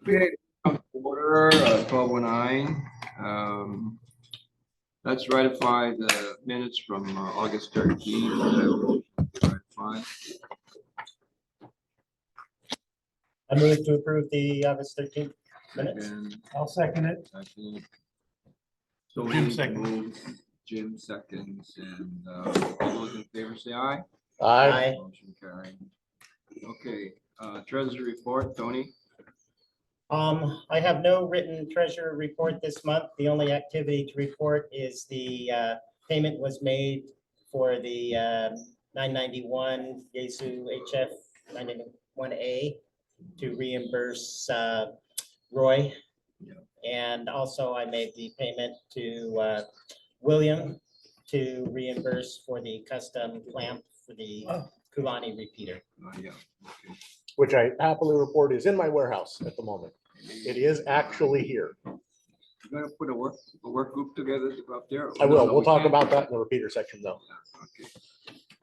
Okay, order 12:09. Let's ratify the minutes from August 13th. Ratify. I move to approve the August 13th minutes. And I'll second it. second. So Jim we seconds. move, Jim seconds, and all those in favor say aye. Aye. Motion carried. Okay, treasury report, Tony. I have no written treasurer report this month. The only activity to report is the payment was made for the 991 Yesu HF 991A to reimburse Roy. Yeah. And also I made the payment to William to reimburse for the custom clamp for the Kulani repeater. Yeah. Okay. Which I happily report is in my warehouse at the moment. It is actually here. You gonna put a work group together to go up there? I will. No, We'll we talk can't. about that in the repeater section though. Okay.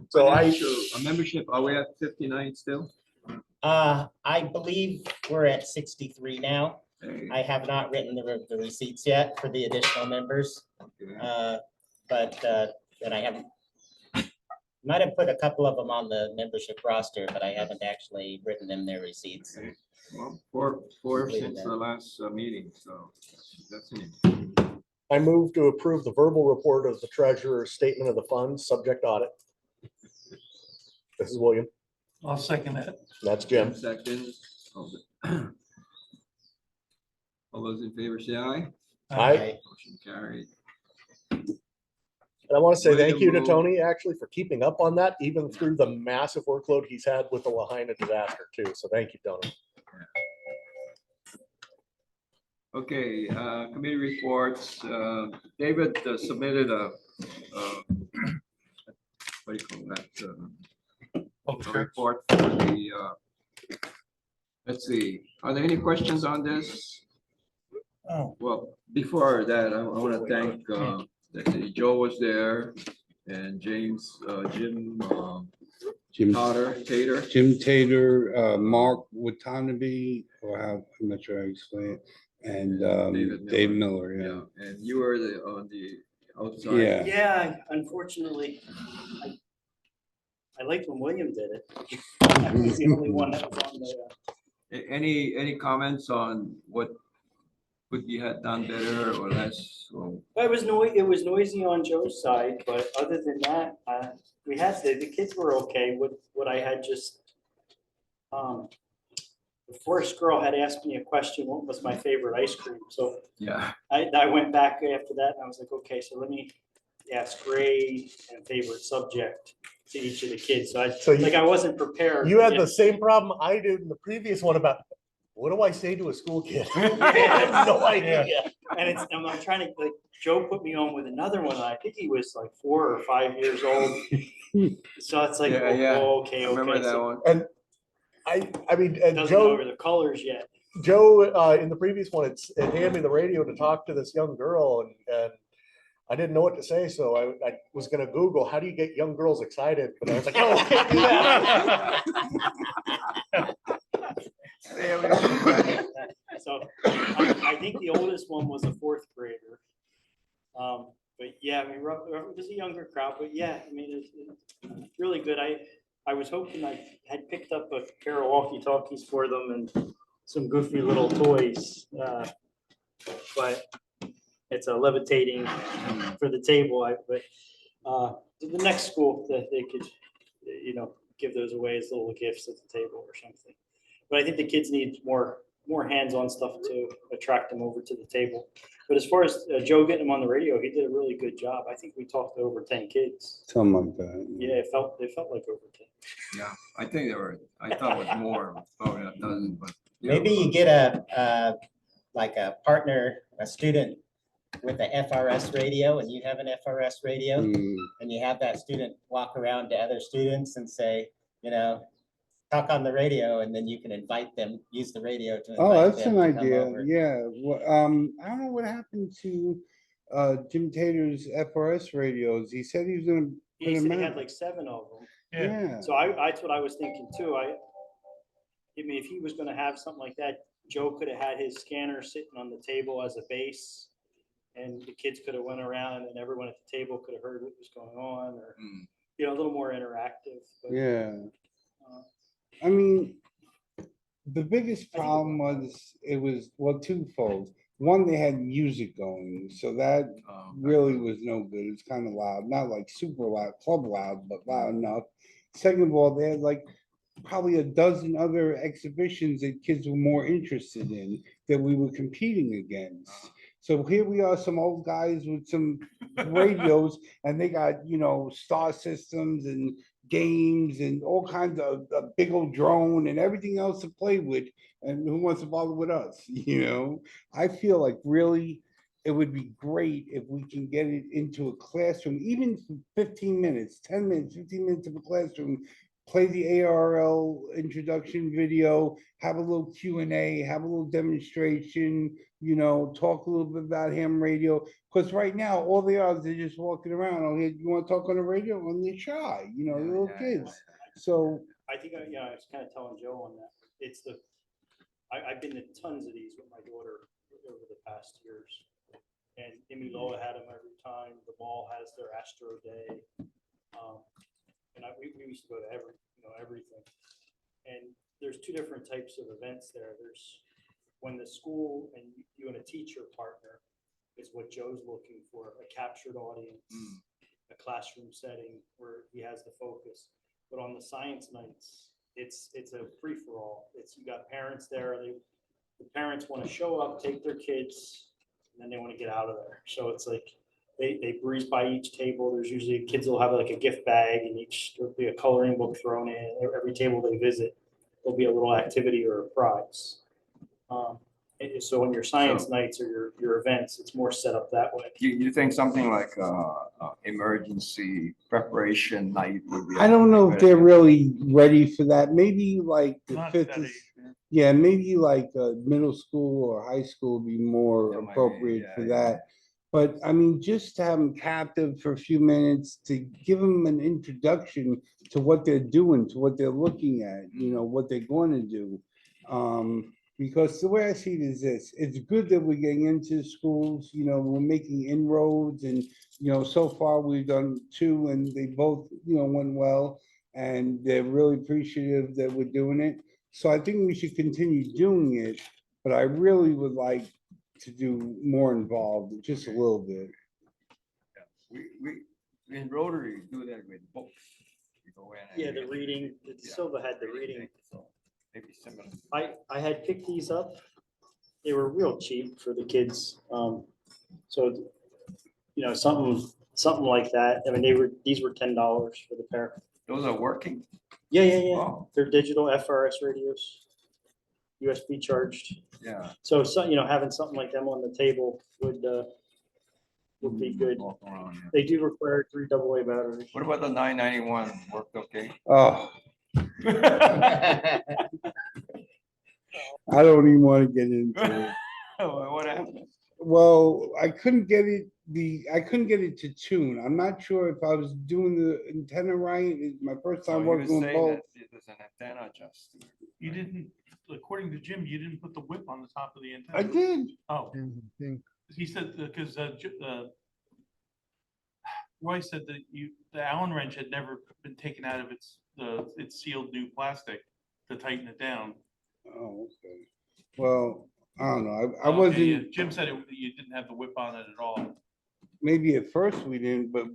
So A membership, are we at 59 still? I believe we're at 63 now. Hey, I have not written the receipts yet for the additional members, okay. and I haven't. Might have put a couple of them on the membership roster, but I haven't actually written them their receipts. Okay. Well, four Leave it since there. the last meeting, so that's it. I move to approve the verbal report of the treasurer's statement of the funds, subject audit. This is William. I'll second it. That's Jim. Seconds. All those in favor say aye. Aye. Motion carried. And I want to say thank you to William. Tony actually for keeping up on that, even through the massive workload he's had with the Lahaina disaster too. So thank you, Tony. Okay, committee reports. David submitted a what do you call that? A report for the, let's see, are there any questions on this? Oh, Well, before that, I want to thank, let's see, Joe was there and James, Jim Tater. Jim Tater, Mark Watanabe, or how, I'm not sure how you explain it, and David Dave Miller, yeah. Yeah, and you were on the outside. Yeah. Yeah, unfortunately, I liked when William did it. I was the only one that was on the. Any comments on what could be had done better or less? Or It was noisy on Joe's side, but other than that, we had the kids were okay with what I had just. The first girl had asked me a question, what was my favorite ice cream? So yeah, I went back after that and I was like, okay, so let me ask grade and favorite subject to each of the kids. So I wasn't prepared. You had the same problem I did in the previous one about what do I say to a school kid? I have no idea. And I'm trying to, like, Joe put me on with another one. I think he was like 4 or 5 years old. So it's like, okay. remember that So one? And I mean, doesn't know the colors yet. Joe, in the previous one, it handed me the radio to talk to this young girl, and I didn't know what to say, so I was going to Google how do you get young girls excited, but I was like, oh, I can't do that. So I think the oldest one was a 4th grader. But yeah, I mean, it was a younger crowd, but yeah, I mean, it's really good. I was hoping I had picked up a pair of walkie-talkies for them and some goofy little toys. But it's a levitating for the table. But the next school that they could, give those away as little gifts at the table or something. But I think the kids need more hands-on stuff to attract them over to the table. But as far as Joe getting them on the radio, he did a really good job. I think we talked to over 10 kids. Something like that. Yeah, it felt like over 10. Yeah, I think I thought it was more, probably a dozen, but. Maybe you get a partner, a student with a FRS radio, and you have an FRS radio, Mm, and you have that student walk around to other students and say, talk on the radio, and then you can invite them, use the radio to Oh, invite that's them an to come idea, over. yeah. Well, I don't know what happened to Jim Tater's FRS radios. He said he was gonna He put said them he had out. like 7 of them. yeah. Yeah. So that's what I was thinking too. I mean, if he was gonna have something like that, Joe could have had his scanner sitting on the table as a base. And the kids could have went around and everyone at the table could have heard what was going on, or, you know, a little more interactive. But, Yeah. uh, I mean, the biggest I think it problem was, it was, well, twofold. One, they had music going, so that really was no good. It's kind of loud, not like super loud, club loud, but loud enough. Second of all, they had like probably a dozen other exhibitions that kids were more interested in that we were competing against. So here we are, some old guys with some radios, and they got, you know, star systems and games and all kinds of a big old drone and everything else to play with. And who wants to bother with us? You know, I feel like really it would be great if we can get it into a classroom, even for 15 minutes, 10 minutes, 15 minutes of a classroom, play the ARL introduction video, have a little Q&A, have a little demonstration, you know, talk a little bit about ham radio. Because right now, all they are is they're just walking around. Oh, hey, you want to talk on the radio? And they're shy, you know, they're little kids. So I think, yeah, I was kind of telling Joe on that. It's I've been to tons of these with my daughter over the past years. And Loa had them every time. The mall has their Astro Day. And we used to go to everything. And there's two different types of events there. There's when the school and you and a teacher partner is what Joe's looking for, a captured audience, a classroom setting where he has the focus. But on the science nights, it's a free for all. You got parents there. The parents want to show up, take their kids, and then they want to get out of there. So it's like they breeze by each table. There's usually kids will have like a gift bag, and there'll be a coloring book thrown in. Every table they visit, there'll be a little activity or a prize. So on your science nights or your events, it's more set up that way. You think something like emergency preparation night would be? I don't know if they're really ready for that. Maybe like the Not fifth that is, age, man. yeah, maybe like middle school or high school would be more Yeah, might be, appropriate for yeah. that. But I mean, just to have them captive for a few minutes, to give them an introduction to what they're doing, to what they're looking at, you know, what they're going to do. Because the way I see it is this, it's good that we're getting into schools, you know, we're making inroads, and, you know, so far we've done 2 and they both, you know, went well, and they're really appreciative that we're doing it. So I think we should continue doing it, but I really would like to do more involved, just a little bit. We in Rotary do that with books. We go in and Yeah, the reading. Silva had the reading. Maybe similar. I had picked these up. They were real cheap for the kids. So, you know, something like that. I mean, these were $10 for the pair. Those are working. Yeah. Wow. They're digital FRS radios, USB charged. Yeah. So, you know, having something like them on the table would be good. Walk around, yeah. They do require 3 AA batteries. What about the 991? Worked okay? Oh, I don't even want to get into it. What happened? Well, I couldn't get it to tune. I'm not sure if I was doing the antenna right. It's my first Oh, time you were working with saying both. that there's an antenna adjuster. You didn't, according to Jim, you didn't put the whip on the top of the antenna. I did. Oh, he said, because Roy said that the Allen wrench had never been taken out of its sealed new plastic to tighten it down. Oh, okay. Well, I don't know. I Okay, wasn't. yeah, Jim said you didn't have the whip on it at all. Maybe at first we didn't, but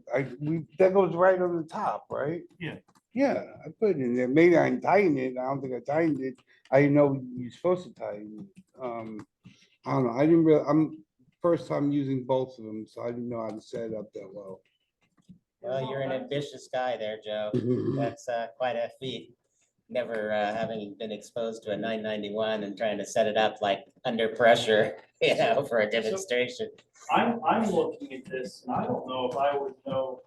that goes right on the top, right? Yeah. Yeah, I put it in there. Maybe I tightened it. I don't think I tightened it. I didn't know you're supposed to tighten it. I don't know. I didn't really. I'm first time using both of them, so I didn't know how to set it up that well. Well, you're an ambitious guy there, Joe. That's quite a feat. Never having been exposed to a 991 and trying to set it up like under pressure, you know, for a demonstration. I'm looking at this and I don't know if I would know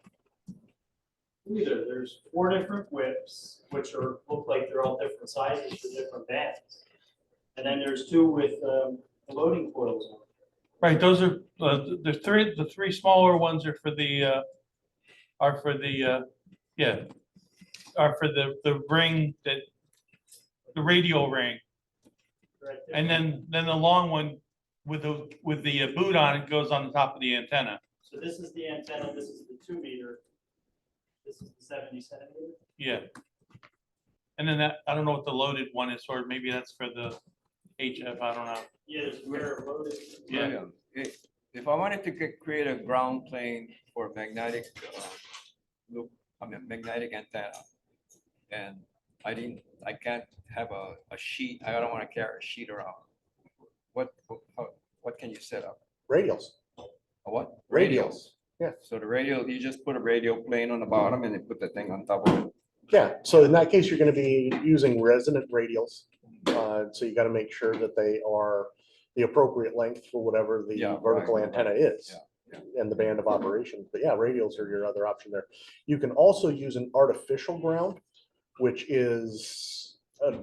either. There's 4 different whips, which look like they're all different sizes for different bands. And then there's 2 with the loading coils on. Right, those are the 3 smaller ones are for the ring that the radio ring. And then the long one with the boot on it goes on the top of the antenna. So this is the antenna, this is the 2 meter. This is the 70 centimeter. Yeah. And then that, I don't know what the loaded one is, or maybe that's for the HF, I don't know. Yeah, there's a pair of loaded. Yeah. If I wanted to create a ground plane for magnetic loop, magnetic antenna, and I can't have a sheet, I don't want to carry a sheet around. What can you set up? Radials, A what? radials. Yeah. So the radio, you just put a radio plane on the bottom and then put the thing on top of it. Yeah, so in that case, you're gonna be using resonant radials. So you gotta make sure that they are the appropriate length for whatever the Yeah, vertical right, antenna is. And the band of operations, but yeah, radials are your other option there. You can also use an artificial ground, which is,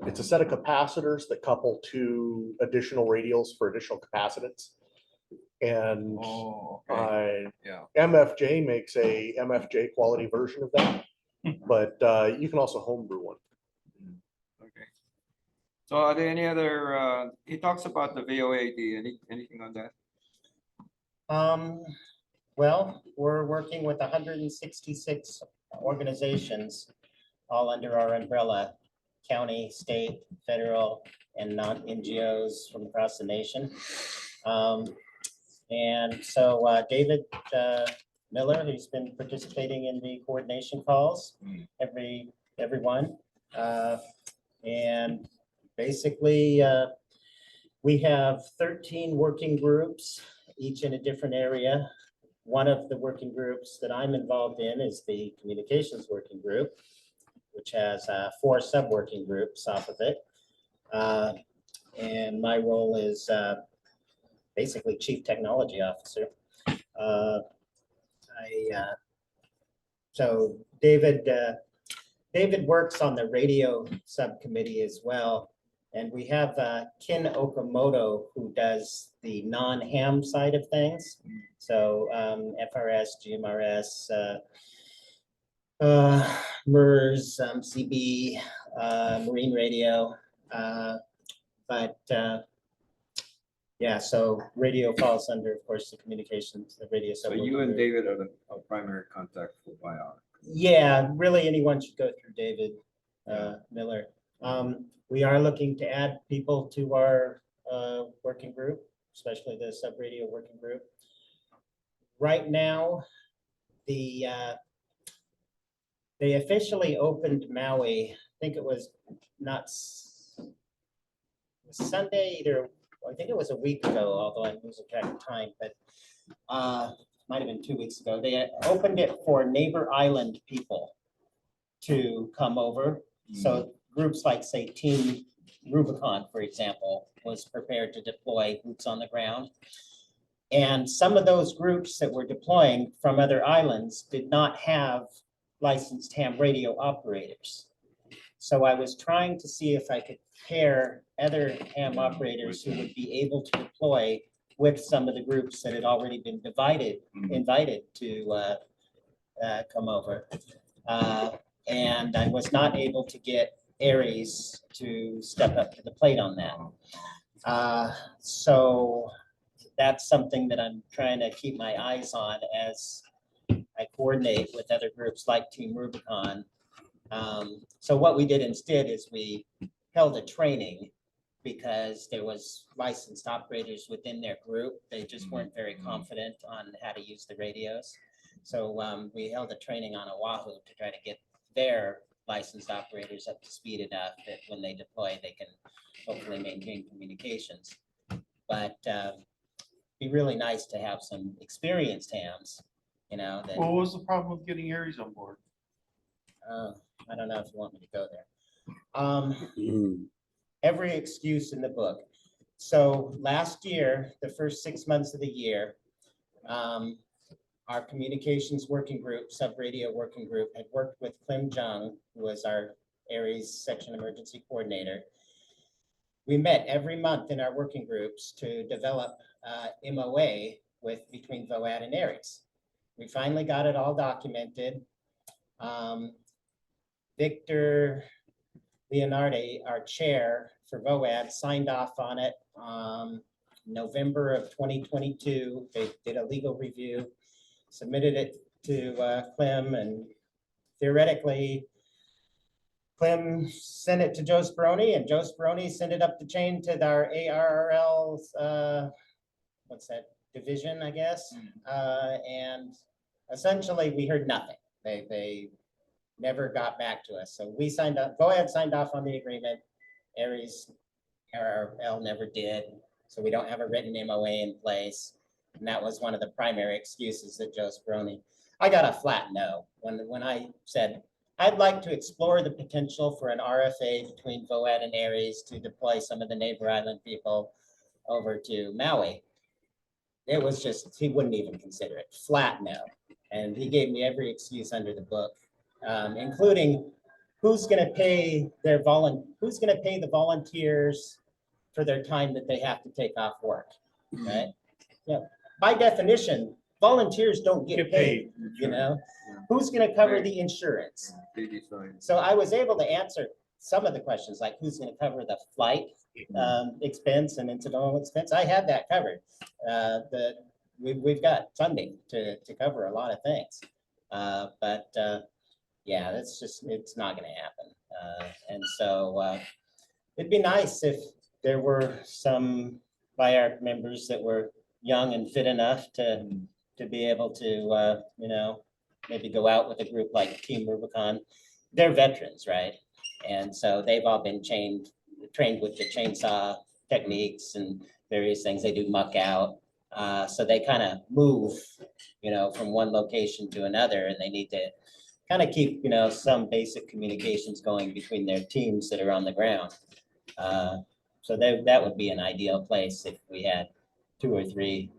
it's a set of capacitors that couple to additional radials for additional capacitance. And Oh, okay. Yeah. MFJ makes a MFJ quality version of that, but you can also homebrew one. Okay. So are there any other, he talks about the VOAD, anything on that? Well, we're working with 166 organizations, all under our umbrella, county, state, federal, and non-NGOs from across the nation. And so David Miller, who's been participating in the coordination calls, everyone. And basically, we have 13 working groups, each in a different area. One of the working groups that I'm involved in is the communications working group, which has 4 sub-working groups off of it. And my role is basically Chief Technology Officer. So David works on the radio subcommittee as well. And we have Ken Okamoto, who does the non-ham side of things. So FRS, GMRS, MERS, CB, Marine Radio. But yeah, so radio falls under, of course, the communications, the radio. So you and David are the primary contact for BIARC. Yeah, really anyone should go through David Miller. We are looking to add people to our working group, especially the sub-radio working group. Right now, they officially opened Maui. I think it was Sunday, either, I think it was a week ago, although I'm losing track of time, but might have been 2 weeks ago. They opened it for neighbor island people to come over. So groups like, say, Team Rubicon, for example, was prepared to deploy boots on the ground. And some of those groups that were deploying from other islands did not have licensed ham radio operators. So I was trying to see if I could pair other ham operators who would be able to deploy with some of the groups that had already been invited to come over. And I was not able to get Aries to step up to the plate on that. So that's something that I'm trying to keep my eyes on as I coordinate with other groups like Team Rubicon. So what we did instead is we held a training because there was licensed operators within their group. They just weren't very confident on how to use the radios. So we held a training on Oahu to try to get their licensed operators up to speed enough that when they deploy, they can hopefully maintain communications. But be really nice to have some experienced hams, you know. That, What was the problem with getting Aries on board? I don't know if you want me to go there. Every excuse in the book. So last year, the first 6 months of the year, our communications working group, sub-radio working group, had worked with Clem Jung, who was our Aries section emergency coordinator. We met every month in our working groups to develop MOA between VOAD and Aries. We finally got it all documented. Victor Leonardi, our chair for VOAD, signed off on it. November of 2022. They did a legal review, submitted it to Clem, and theoretically, Clem sent it to Joe Speroni, and Joe Speroni sent it up the chain to our ARRL's, what's that, division, I guess. And essentially, we heard nothing. They never got back to us. So we signed up, VOAD signed off on the agreement. Aries, ARRL never did. So we don't have a written MOA in place. And that was one of the primary excuses that Joe Speroni, I got a flat no. When I said, I'd like to explore the potential for an RFA between VOAD and Aries to deploy some of the neighbor island people over to Maui. It was just, he wouldn't even consider it, flat no. And he gave me every excuse under the book, including who's gonna pay the volunteers for their time that they have to take off work, right? Yeah, by definition, volunteers don't get paid, you know? Who's gonna cover the insurance? So I was able to answer some of the questions, like who's gonna cover the flight expense and incidental expense? I had that covered. We've got funding to cover a lot of things. But yeah, it's not gonna happen. And so it'd be nice if there were some BIARC members that were young and fit enough to be able to, you know, maybe go out with a group like Team Rubicon. They're veterans, right? And so they've all been trained with the chainsaw techniques and various things. They do muck out. So they kind of move, you know, from one location to another, and they need to kind of keep, you know, some basic communications going between their teams that are on the ground. So that would be an ideal place if we had 2 or 3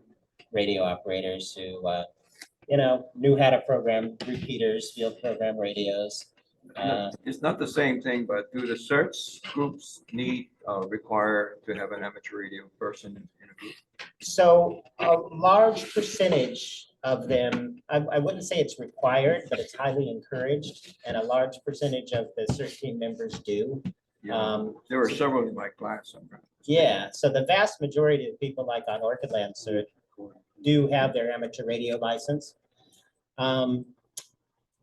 radio operators who, you know, knew how to program repeaters, field program radios. It's not the same thing, but do the search groups require to have an amateur radio person in a group? So a large percentage of them, I wouldn't say it's required, but it's highly encouraged, and a large percentage of the search team members do. Yeah, there were several in my class. Yeah, so the vast majority of people like on Orchidland Search do have their amateur radio license.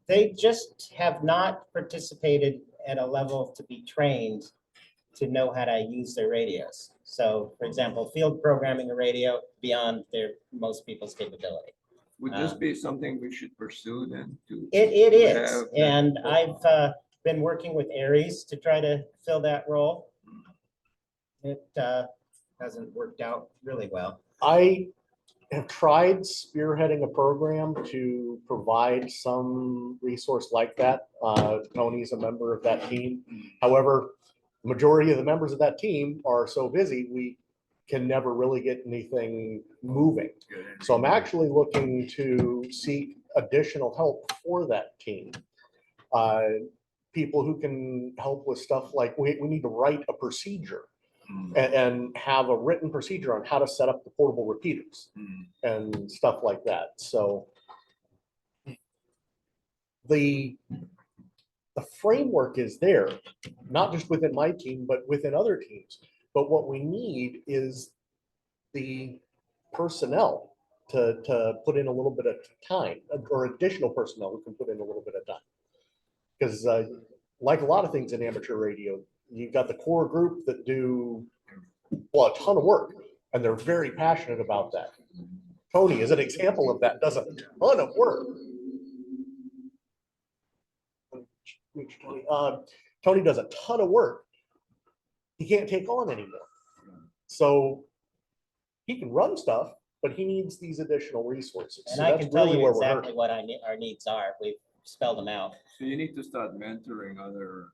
They just have not participated at a level to be trained to know how to use their radios. So for example, field programming a radio beyond most people's capability. Would this be something we should pursue then? It to is, have and that- I've been working with Aries to try to fill that role. It hasn't worked out really well. I have tried spearheading a program to provide some resource like that. Tony's a member of that team. However, majority of the members of that team are so busy, we can never really get anything moving. So I'm actually looking to seek additional help for that team. People who can help with stuff like we need to write a procedure and have a written procedure on how to set up the portable repeaters and stuff like that. So the framework is there, not just within my team, but within other teams. But what we need is the personnel to put in a little bit of time, or additional personnel who can put in a little bit of time. Because like a lot of things in amateur radio, you've got the core group that do, well, a ton of work, and they're very passionate about that. Tony is an example of that, does a ton of work. Tony does a ton of work. He can't take on anymore. So he can run stuff, but he needs these additional resources. And So I that's can tell really you where we're exactly hurting. what our needs are. We've spelled them out. So you need to start mentoring other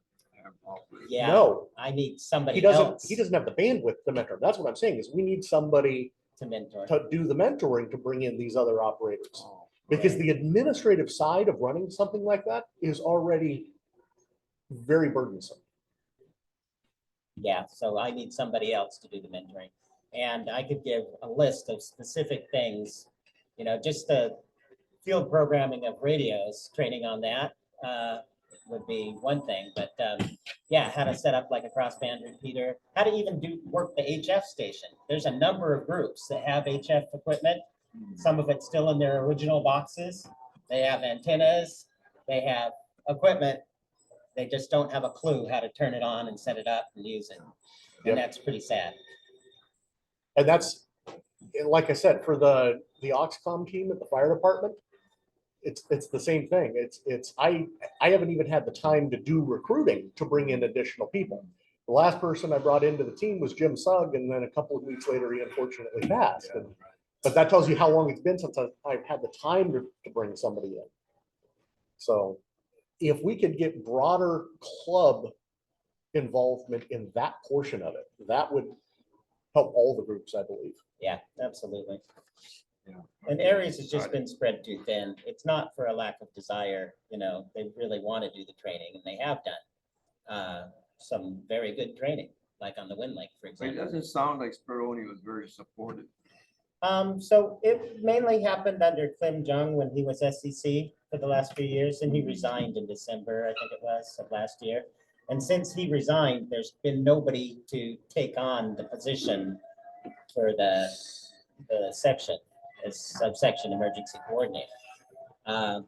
operators. Yeah, No, I need somebody he doesn't. else He doesn't have the bandwidth to mentor. That's what I'm saying. Is we need somebody to mentor. to do the mentoring to bring in these other operators. Oh, Because Right. the administrative side of running something like that is already very burdensome. Yeah, so I need somebody else to do the mentoring. And I could give a list of specific things, you know, just the field programming of radios, training on that. would be one thing, but yeah, how to set up like a crossband repeater, how to even work the HF station. There's a number of groups that have HF equipment. Some of it's still in their original boxes. They have antennas, they have equipment. They just don't have a clue how to turn it on and set it up and use it. Yep. And that's pretty sad. And that's, like I said, for the Oxcom team at the fire department, it's the same thing. I haven't even had the time to do recruiting to bring in additional people. The last person I brought into the team was Jim Sugg, and then a couple of weeks later, he unfortunately passed. But that tells you how long it's been since I've had the time to bring somebody in. So if we could get broader club involvement in that portion of it, that would help all the groups, I believe. Yeah, absolutely. Yeah. And Aries has just been spread too thin. It's not for a lack of desire, you know, they really want to do the training, and they have done some very good training, like on the Wind Lake, for But it example. doesn't sound like Speroni was very supportive. So it mainly happened under Clem Jung when he was SEC for the last few years, and he resigned in December, I think it was, of last year. And since he resigned, there's been nobody to take on the position for the section, as subsection emergency coordinator.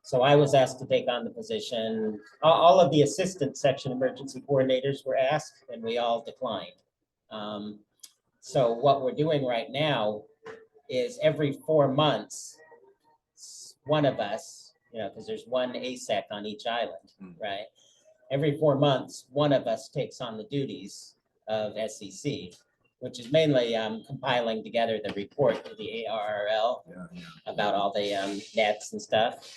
So I was asked to take on the position. All of the assistant section emergency coordinators were asked, and we all declined. So what we're doing right now is every 4 months, one of us, you know, because there's one ASEC on each island, right? Every 4 months, one of us takes on the duties of SEC, which is mainly compiling together the report to the ARRL about all the nets and stuff.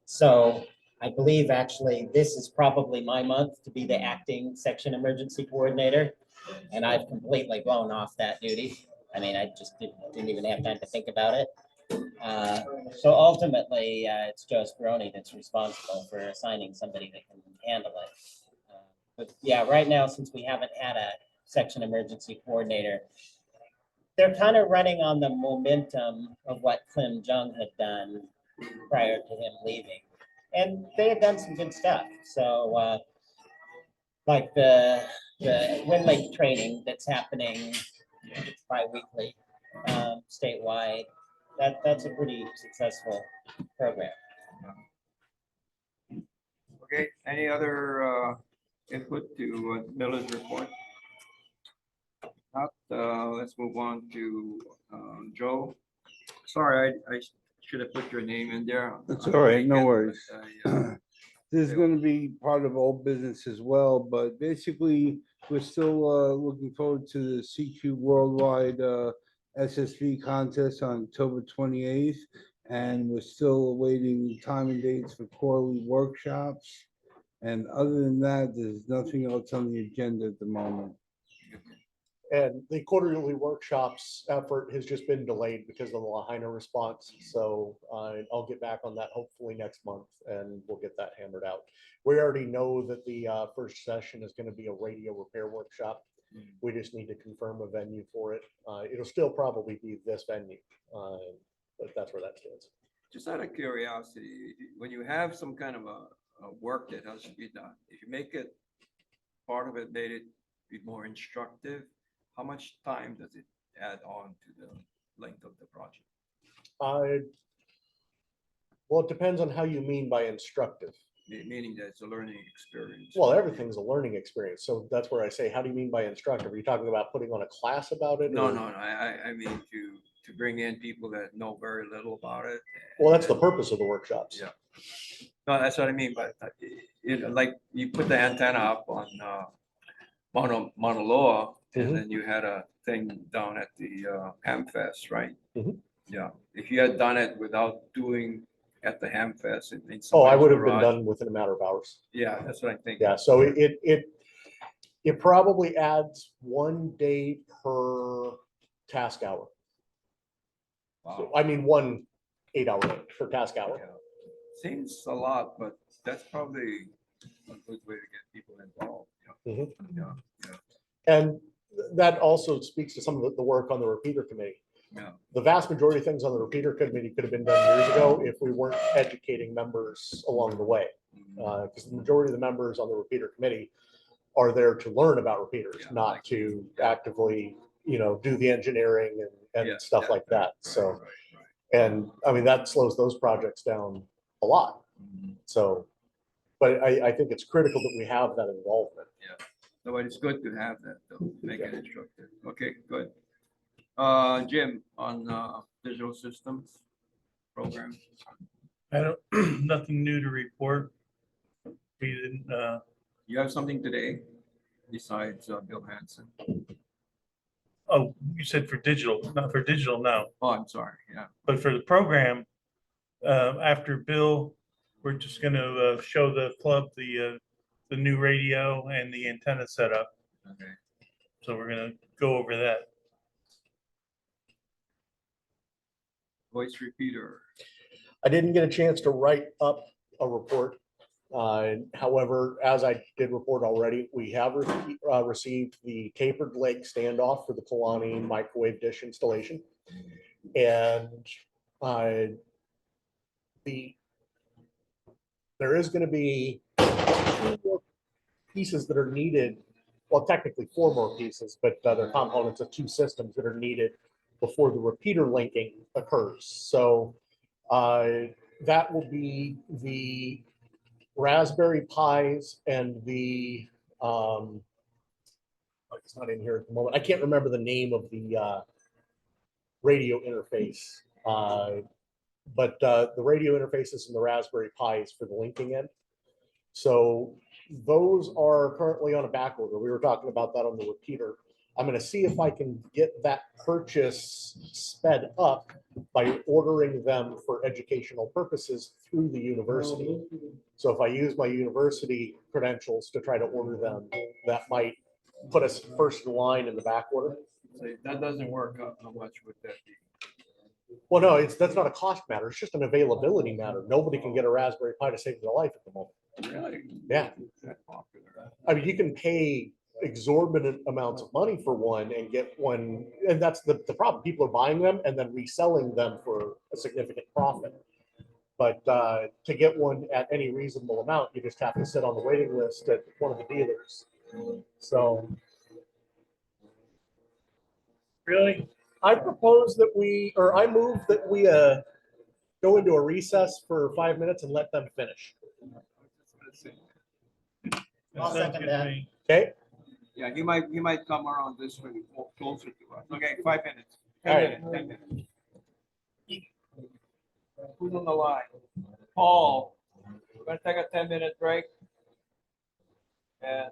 So I believe actually this is probably my month to be the acting section emergency coordinator. And I've completely blown off that duty. I mean, I just didn't even have time to think about it. So ultimately, it's Joe Speroni that's responsible for assigning somebody that can handle it. But yeah, right now, since we haven't had a section emergency coordinator, they're kind of running on the momentum of what Clem Jung had done prior to him leaving. And they had done some good stuff. So like the Wind Lake training that's happening bi-weekly statewide, that's a pretty successful program. Okay, any other input to Miller's report? Not, let's move on to Joe. Sorry, I should have put your name in there. It's all right, no worries. But, This is gonna be part of old business as well, but basically, we're still looking forward to the CQ Worldwide SSV contest on October 28th. And we're still awaiting time and dates for quarterly workshops. And other than that, there's nothing else on the agenda at the moment. And the quarterly workshops effort has just been delayed because of the Lahaina response. So I'll get back on that hopefully next month, and we'll get that hammered out. We already know that the first session is going to be a radio repair workshop. We just need to confirm a venue for it. It'll still probably be this venue, but that's where that stands. just out of curiosity, when you have some kind of a work that has to be done, if you make it, part of it made it be more instructive, how much time does it add on to the length of the project? Well, it depends on how you mean by instructive. Meaning that it's a learning experience. Well, everything's a learning experience. So that's where I say, how do you mean by instructive? Are you talking about putting on a class about it? No, or- no, no. I mean to bring in people that know very little about it. Well, that's the purpose of the workshops. Yeah. No, that's what I mean. But like you put the antenna up on Mauna Loa, and then you had a thing down at the Hamfest, right? Mhm. Yeah. If you had done it without doing at the Hamfest, it means. Oh, I would have been done within a matter of hours. Yeah, that's what I think. Yeah, so it probably adds 1 day per task hour. So, Wow. I mean, 1 8-hour day per task hour. Yeah. Seems a lot, but that's probably a good way to get people involved. Yeah. Mhm. Yeah. Yeah. And that also speaks to some of the work on the repeater committee. Yeah. The vast majority of things on the repeater committee could have been done years ago if we weren't educating members along the way. Because the majority of the members on the repeater committee are there to learn about repeaters, Yeah, not like- to actively, do the engineering Yeah, and stuff like that. So, Right, right. and I mean, that slows those projects down a lot. Mhm. So, but I think it's critical that we have that involvement. So it's good to have that, though, make it instructive. Okay, good. Jim, on digital systems program. I don't, nothing new to report. We didn't, You have something today besides Bill Hanson? oh, you said for digital, not for digital, no, Oh, I'm sorry, yeah. but for the program, after Bill, we're just gonna show the club the new radio and the antenna setup. Okay. So we're gonna go over that. Voice repeater. I didn't get a chance to write up a report. However, as I did report already, we have received the tapered leg standoff for the Kalani microwave dish installation. And there is going to be 2 more pieces that are needed. Well, technically 4 more pieces, but they're components of 2 systems that are needed before the repeater linking occurs. So that will be the Raspberry Pis and the it's not in here at the moment. I can't remember the name of the radio interface, but the radio interfaces and the Raspberry Pis for the linking end. So those are currently on a back order. We were talking about that on the repeater. I'm going to see if I can get that purchase sped up by ordering them for educational purposes through the university. So if I use my university credentials to try to order them, that might put us first in line in the back order. So that doesn't work out. How much would that be? Well, no, that's not a cost matter. It's just an availability matter. Nobody can get a Raspberry Pi to save their life at the moment. Really? Yeah. That popular? I mean, you can pay exorbitant amounts of money for one and get one, and that's the problem. People are buying them and then reselling them for a significant profit. But to get one at any reasonable amount, you just have to sit on the waiting list at one of the dealers. So Really? I propose that I move that we go into a recess for 5 minutes and let them finish. I'll second that. Okay? Yeah, you might come around this way closer to us. Okay, 5 minutes. All right. 10 minutes. Who's on the line? Paul, we're gonna take a 10-minute break. And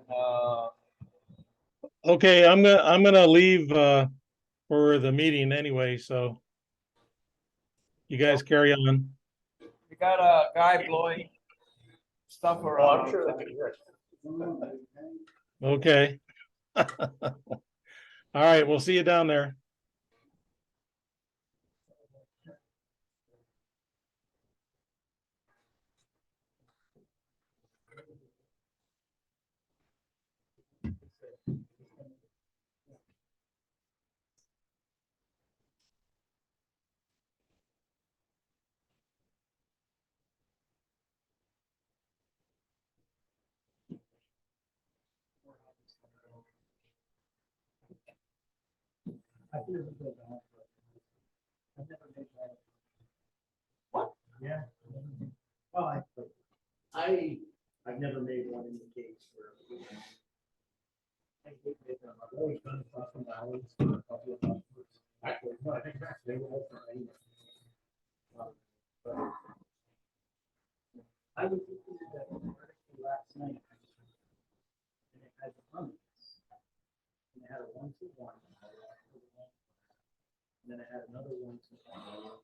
Okay, I'm gonna leave for the meeting anyway, so you guys carry on. we got a guy blowing stuff Oh, around. I'm sure that'd be great. Okay. All right, we'll see you down there. What? Yeah. Well, I've never made one in the case for. I've always done custom ballots for a couple of months. Actually, no, I think they were all for anyway. But I was looking at that article last night. And it had the comments. And it had a 1-to-1. And then it had another 1-to-1.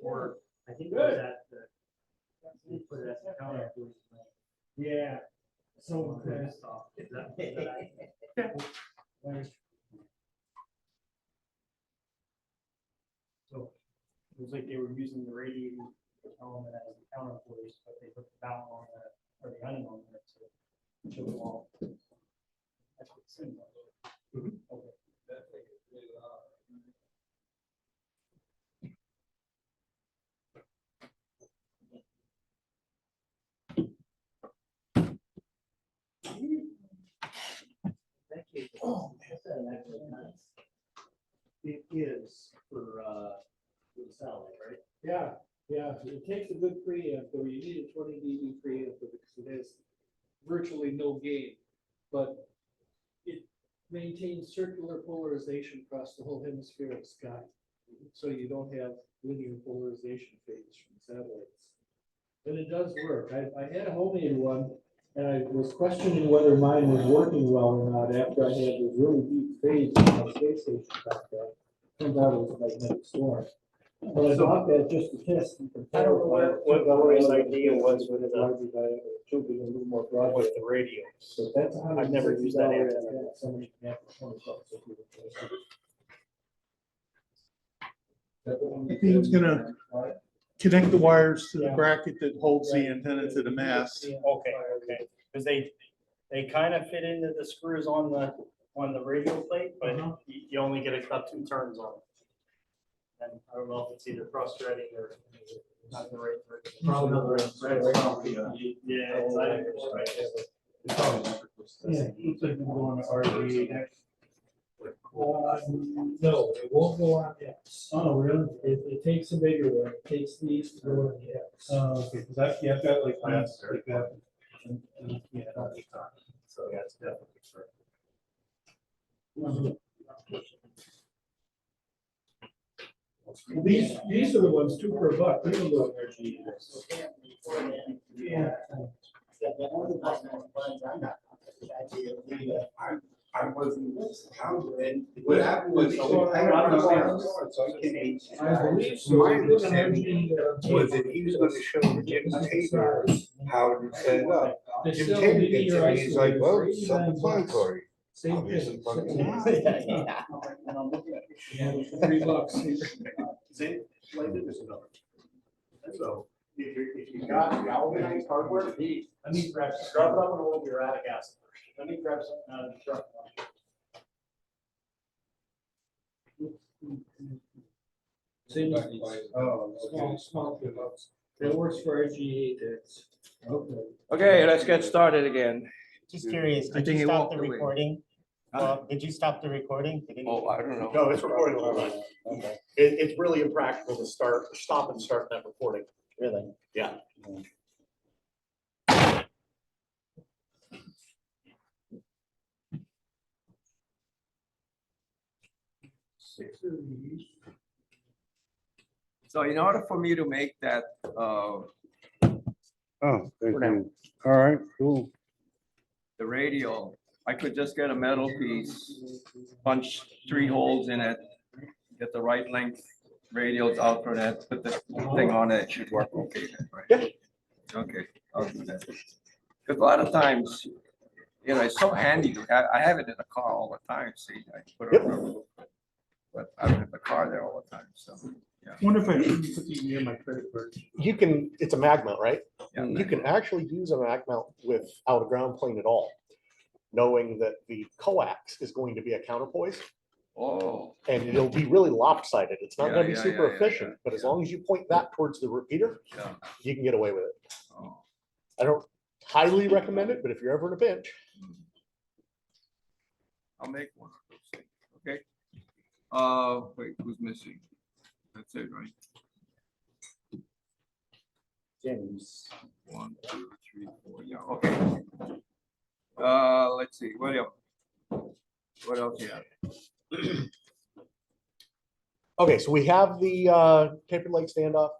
Or I think it was at the. They put it at the counter. Yeah. So. So it was like they were using the radiator element as the counter voice, but they put the vowel on that, or the onion on there to show them all. That's what it seemed like. Okay. It is for satellite, right? Yeah, yeah, it takes a good preamp, though you need a 20 dB preamp because it has virtually no gain. But it maintains circular polarization across the whole hemisphere of the sky. So you don't have linear polarization fades from satellites. And it does work. I had a homemade one, and I was questioning whether mine was working well or not after I had this really deep fade in my space station back there. Turns out it was a magnetic storm. But I bought that just to test. I don't know what Lori's idea was with the larger diameter, children a little more broad. with the radio. So that's. I've never used that antenna. Somebody can have for 20 bucks if you would. I think it's gonna connect the wires to the bracket that holds the antenna to the mast. Okay, because they kind of fit into the screws on the radio plate, but you only get about 2 turns on it. And I don't know if it's either cross-threading or not the right. Probably not the right thread. Yeah. It's either right. Yeah, looks like we're going to RG. No, it won't go on X. Oh, really? It takes a bigger one. It takes these to go on the X. Oh, okay, because I've got like this, like that. Yeah. So yeah, it's definitely. These are the ones $2 per buck. These are the RG. Yeah. I wasn't counting. What happened was, I don't understand, so I can't. I believe so. My understanding was that he was gonna show Jim Tabor how to set it up. Jim Tabor gets it, and he's like, well, it's self-explanatory. Same Obviously, thing. fucking Yeah, $3. So if you got galvanized hardware, Let me grab, scrub it up and hold your attic acid. Let me grab something out of the truck. Same as these. Small $2. That works for RG8. Okay. Okay, let's get started again. just curious, I did think you he stop walked the away. recording? Did you stop the recording? Did Oh, I don't know. No, it's recording the whole time. Okay, It's really impractical to stop and start that recording. really? Yeah. So in order for me to make that, Oh, thank you. All right, cool. the radio, I could just get a metal piece, punch 3 holes in it, get the right length radios out for that, put the thing on it, it should work okay then, right? Yeah. Okay, I'll do that. Because a lot of times, you know, it's so handy to have, I have it in the car all the time, see, I put it on the roof. But I'm in the car there all the time, so, yeah. Wonder if I should put these near my credit card. You can, it's a mag mount, right? Yeah, You can actually use a mag mount without a ground plane at all, knowing that the coax is going to be a counterpoise Oh, and it'll be really lopsided. It's not gonna be Yeah, super yeah, efficient, but as long as you point that towards the repeater, yeah. you can get away with it. Oh. I don't highly recommend it, but if you're ever in a pinch, I'll make one of those things, okay? Wait, who's missing? That's it, right? James. 1, 2, 3, 4, yeah, okay. Let's see, what else? What else you have? okay, so we have the tapered leg standoff.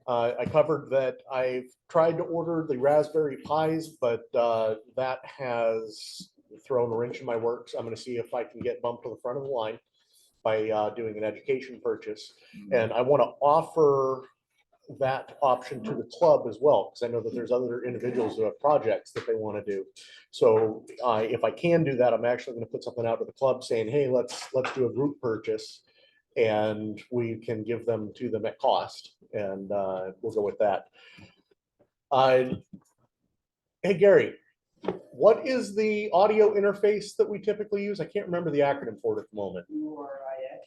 I covered that I've tried to order the Raspberry Pis, but that has thrown a wrench in my works. I'm gonna see if I can get bumped to the front of the line by doing an education purchase. And I want to offer that option to the club as well, because I know that there's other individuals who have projects that they want to do. So if I can do that, I'm actually going to put something out to the club saying, hey, let's do a group purchase and we can give them to them at cost. And we'll go with that. Hey, Gary, what is the audio interface that we typically use? I can't remember the acronym for it at the moment.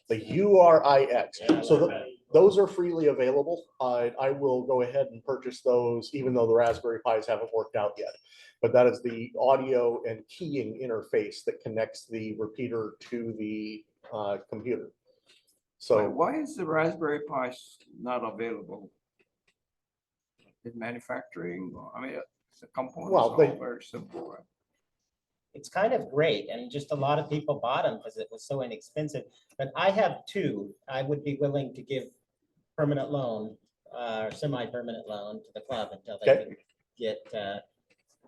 The URIX. So those are freely available. I will go ahead and purchase those, even though the Raspberry Pis haven't worked out yet. But that is the audio and keying interface that connects the repeater to the computer. So why is the Raspberry Pi not available? In manufacturing, I mean, the components Well, are they- all very simple. Right? It's kind of great, and just a lot of people bought them because it was so inexpensive. But I have two. I would be willing to give permanent loan, semi-permanent loan to the club until they Okay. can get,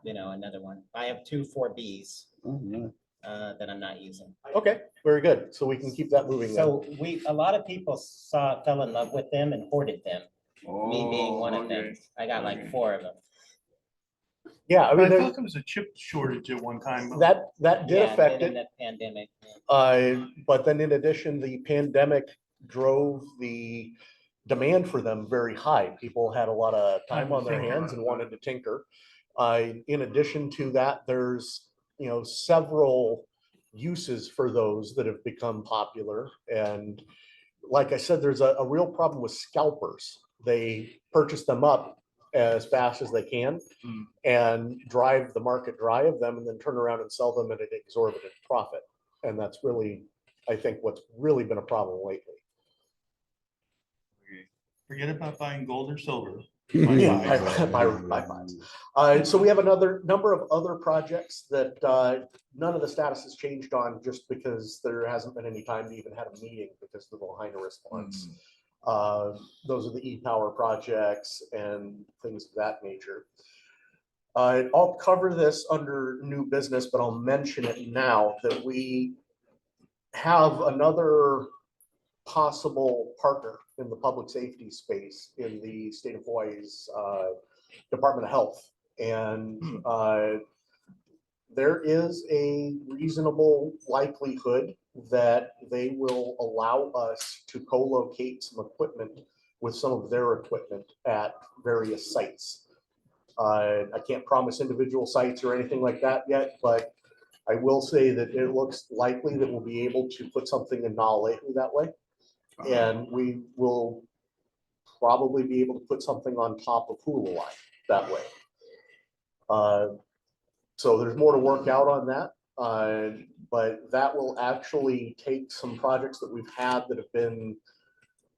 another one. I have two 4Bs Oh, yeah. that I'm not using. okay, very good. So we can keep that moving. Then. So a lot of people fell in love with them and hoarded them. Me being one of them. I got like Okay. 4 of them. Yeah, I I mean thought there was a chip shortage at one time. that did Yeah, affect in it. that pandemic. But then in addition, the pandemic drove the demand for them very high. People had a lot of time on their hands and wanted to tinker. In addition to that, there's, several uses for those that have become popular. And like I said, there's a real problem with scalpers. They purchase them up as fast as they can and drive the market dry of them and then turn around and sell them at an exorbitant profit. And that's really, I think, what's really been a problem lately. Forget about buying gold or silver. Yeah, my mines. So we have another number of other projects that none of the status has changed on just because there hasn't been any time to even have a meeting because of the Lahaina response. Those are the e-power projects and things of that nature. I'll cover this under new business, but I'll mention it now that we have another possible partner in the public safety space in the state of Hawaii's Department of Health. And there is a reasonable likelihood that they will allow us to co-locate some equipment with some of their equipment at various sites. I can't promise individual sites or anything like that yet, but I will say that it looks likely that we'll be able to put something in Na'alehu that way. And we will probably be able to put something on top of Hula that way. So there's more to work out on that. But that will actually take some projects that we've had that have been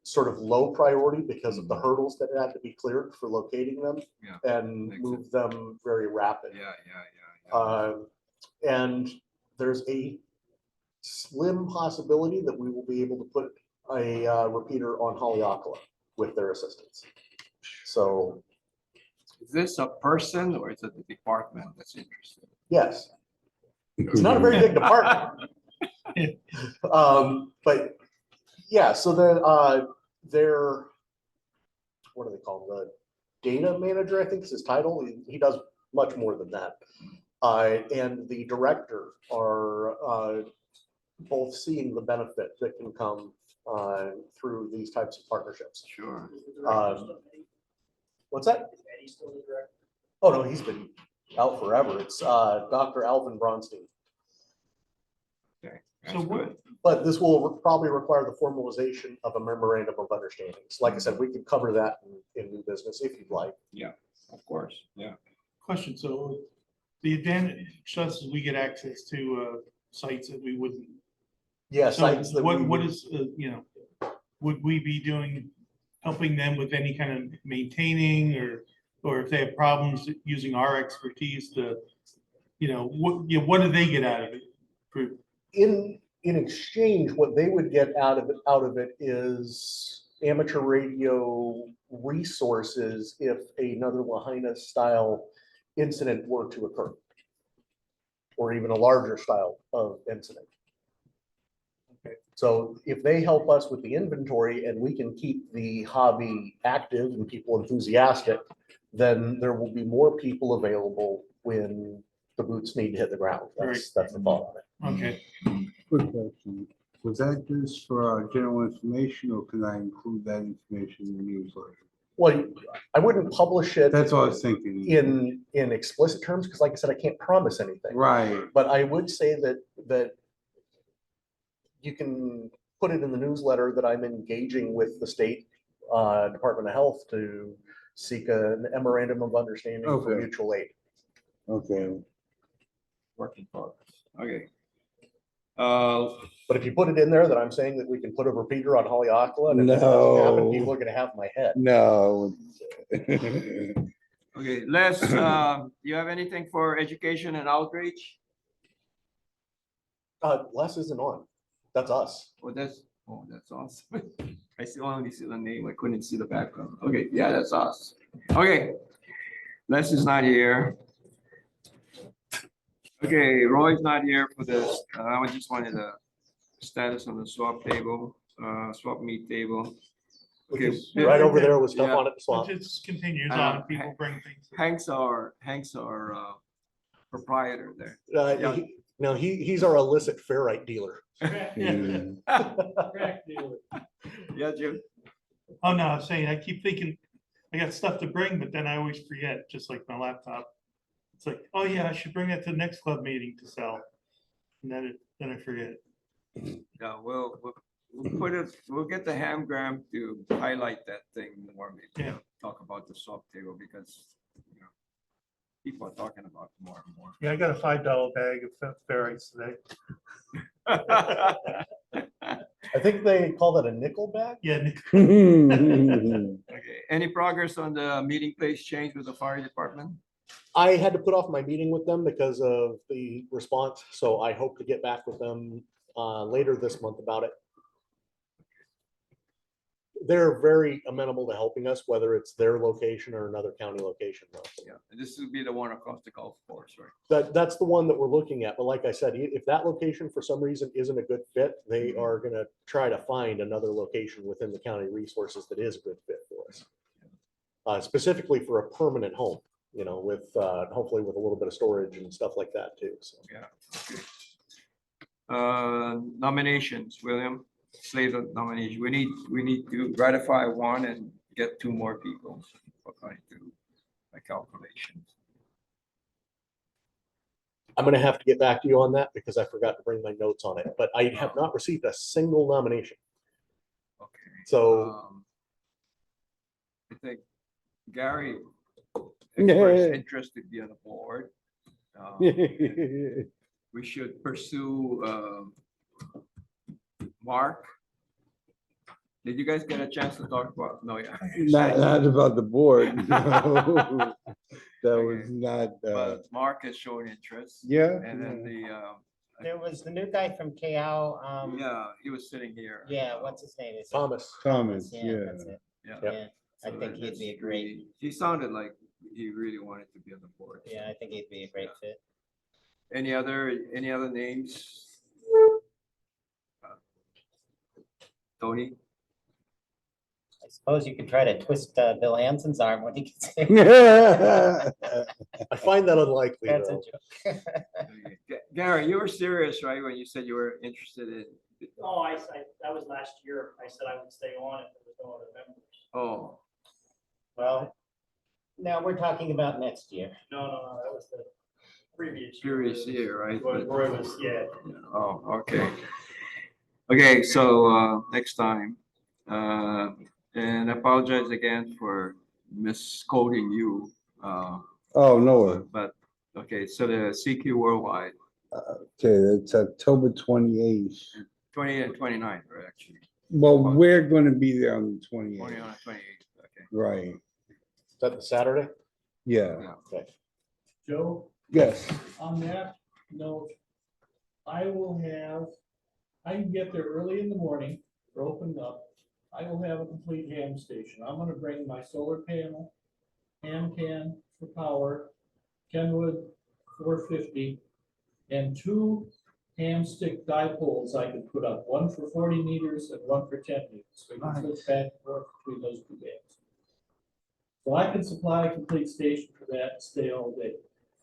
sort of low priority because of the hurdles that had to be cleared for locating them and move them very rapid. And there's a slim possibility that we will be able to put a repeater on Haleakala with their assistance. So Is this a person or is it the department that's interested? yes, it's not a very big department. But yeah, so their what do they call them? The data manager, I think is his title. He does much more than that. And the director are both seeing the benefit that can come through these types of partnerships. Sure. What's that? Oh no, he's been out forever. It's Dr. Alvin Bronstein. Okay. So That's what- good. But this will probably require the formalization of a memorandum of understandings. Like I said, we could cover that in new business if you'd like. Of course. Yeah. Question, so the advantage is we get access to sites that we wouldn't. Yeah, So sites that what we- is, would we be doing, helping them with any kind of maintaining or if they have problems using our expertise to, what do they get out of it? in exchange, what they would get out of it is amateur radio resources if another Lahaina style incident were to occur, or even a larger style of incident. Okay. So if they help us with the inventory and we can keep the hobby active and people enthusiastic, then there will be more people available when the boots need to hit the ground. That's the thought on it. Okay. Quick question. Was that just for general information or can I include that information in the newsletter? Well, I wouldn't publish it That's what I was thinking. in explicit terms, because like I said, I can't promise anything. Right. But I would say that you can put it in the newsletter that I'm engaging with the state Department of Health to seek a memorandum of understanding for Okay. mutual aid. Okay. Work in progress. Okay. But if you put it in there that I'm saying that we can put a repeater on Haleakala, and if it doesn't happen, No. people are gonna have my head. No. Okay, Les, you have anything for education and outreach? Les isn't on. That's us. Oh, that's awesome. I only see the name. I couldn't see the background. Okay, yeah, that's us. Okay. Les is not here. Okay, Roy's not here for this. I just wanted the status on the swap table, swap meet table. Which Okay, is right over there with stuff yeah. on it. It Swamp. just continues on, people bring things. Hank's our proprietor there. Yeah. No, he's our illicit ferrite dealer. Crack dealer, Mm. crack dealer. Yeah, Jim. Oh, no, I'm saying, I keep thinking, I got stuff to bring, but then I always forget, just like my laptop. It's like, oh yeah, I should bring that to the next club meeting to sell. And then I forget. Yeah, we'll put it, we'll get the Hamgram to highlight that thing more, maybe, Yeah. talk about the swap table because, you know, people are talking about it more and more. Yeah, I got a $5 bag of ferrites today. I think they call that a nickel bag. Yeah, Okay, any progress on the meeting place change with the fire department? I had to put off my meeting with them because of the response, so I hope to get back with them later this month about it. They're very amenable to helping us, whether it's their location or another county location. though. Yeah, and this would be the one across the golf course, right? That's the one that we're looking at. But like I said, if that location for some reason isn't a good fit, they are gonna try to find another location within the county resources that is a good fit for us. Specifically for a permanent home, you know, with hopefully with a little bit of storage and stuff like that too. So. Yeah. Okay. Nominations, William, slate of nomination. We need to ratify one and get two more people according to my calculations. I'm gonna have to get back to you on that because I forgot to bring my notes on it, but I have not received a single nomination. Okay. So I think Gary expressed interest to be on the board. We should pursue Mark. Did you guys get a chance to talk about? No, yeah. Not about the board. No. That was Okay. not, But Mark has shown interest. yeah. And then There was the new guy from KL. yeah, he was sitting here. Yeah, what's his name? Is it Thomas, Thomas, Yeah, yeah. that's it. Yeah. Yeah, I So think he'd that's be a great, He sounded like he really wanted to be on the board. yeah, I think he'd be a great fit. Any other names? Tony? I suppose you could try to twist Bill Hansen's arm when he gets here. I find that unlikely That's a though. joke. Gary, you were serious, right, when you said you were interested in? Oh, that was last year. I said I would stay on if there was no other members. Oh, Well, now we're talking about next year. No, that was the previous. previous year, right? Where it was, yeah. Oh, okay. Okay, so next time. And I apologize again for misquoting you. Oh, no. But, okay, so the CQ Worldwide, Okay, it's October 28th. 28 and 29, right, actually. Well, we're gonna be there on the 20 28th. on 28, okay. Right, Is that the Saturday? yeah, Yeah. Okay. Joe, yes. on that note, I can get there early in the morning, they're opened up. I will have a complete ham station. I'm gonna bring my solar panel, ham can for power, Kenwood 450, and two ham stick dipoles I can put up, one for 40 meters and one for 10 meters. So you can flip back and forth between those two dams. So I can supply a complete station for that and stay all day.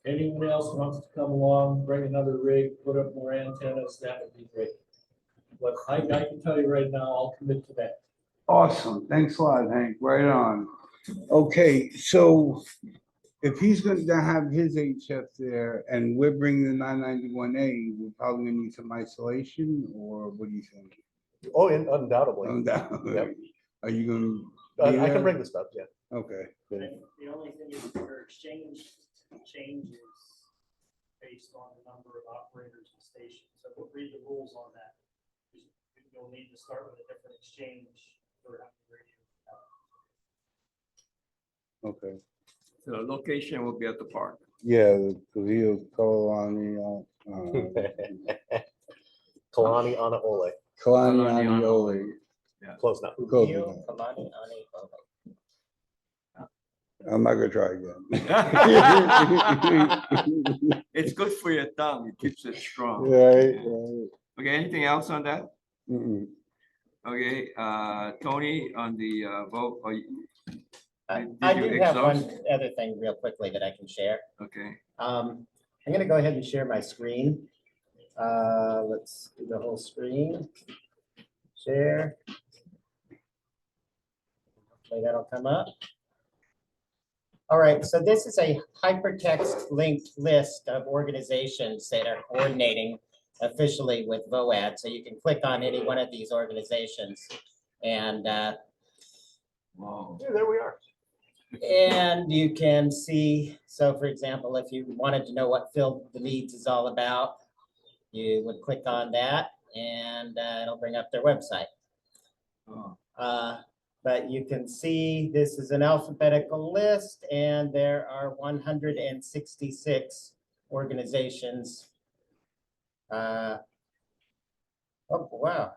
Anyone else wants to come along, bring another rig, put up more antennas, that would be great. But I can tell you right now, I'll commit to that. Awesome, thanks a lot, Hank, right on. Okay, so if he's going to have his HF there and we're bringing the 991A, we're probably gonna need some isolation, or what do you think? Oh, undoubtedly. Are you gonna I can bring the stubs, yeah. Okay. And the only thing is your exchange changes based on the number of operators and stations. So we'll read the rules on that. You'll need to start with a different exchange for how many radios. Okay. So the location will be at the park. Yeah, because he'll call on me, Kalani Ana Ole, Kalani Kalani Aniole. close enough. Close Hilo, enough. Kaumana, Ani, Olo. I'm not gonna try again. It's good for your tongue. It keeps it strong. Right, Yeah. right. Okay, anything else on that? Mm-mm. Okay, Tony, on the vote, Did I you do have one exhaust? other thing real quickly that I can share. okay, I'm gonna go ahead and share my screen. Let's do the whole screen. Share. Okay, that'll come up. All right, so this is a hypertext linked list of organizations that are coordinating officially with VOAD. So you can click on any one of these organizations and wow, Yeah, there we are. you can see, so for example, if you wanted to know what Fill the Needs is all about, you would click on that and it'll bring up their website. oh, But you can see this is an alphabetical list and there are 166 organizations. Oh, wow.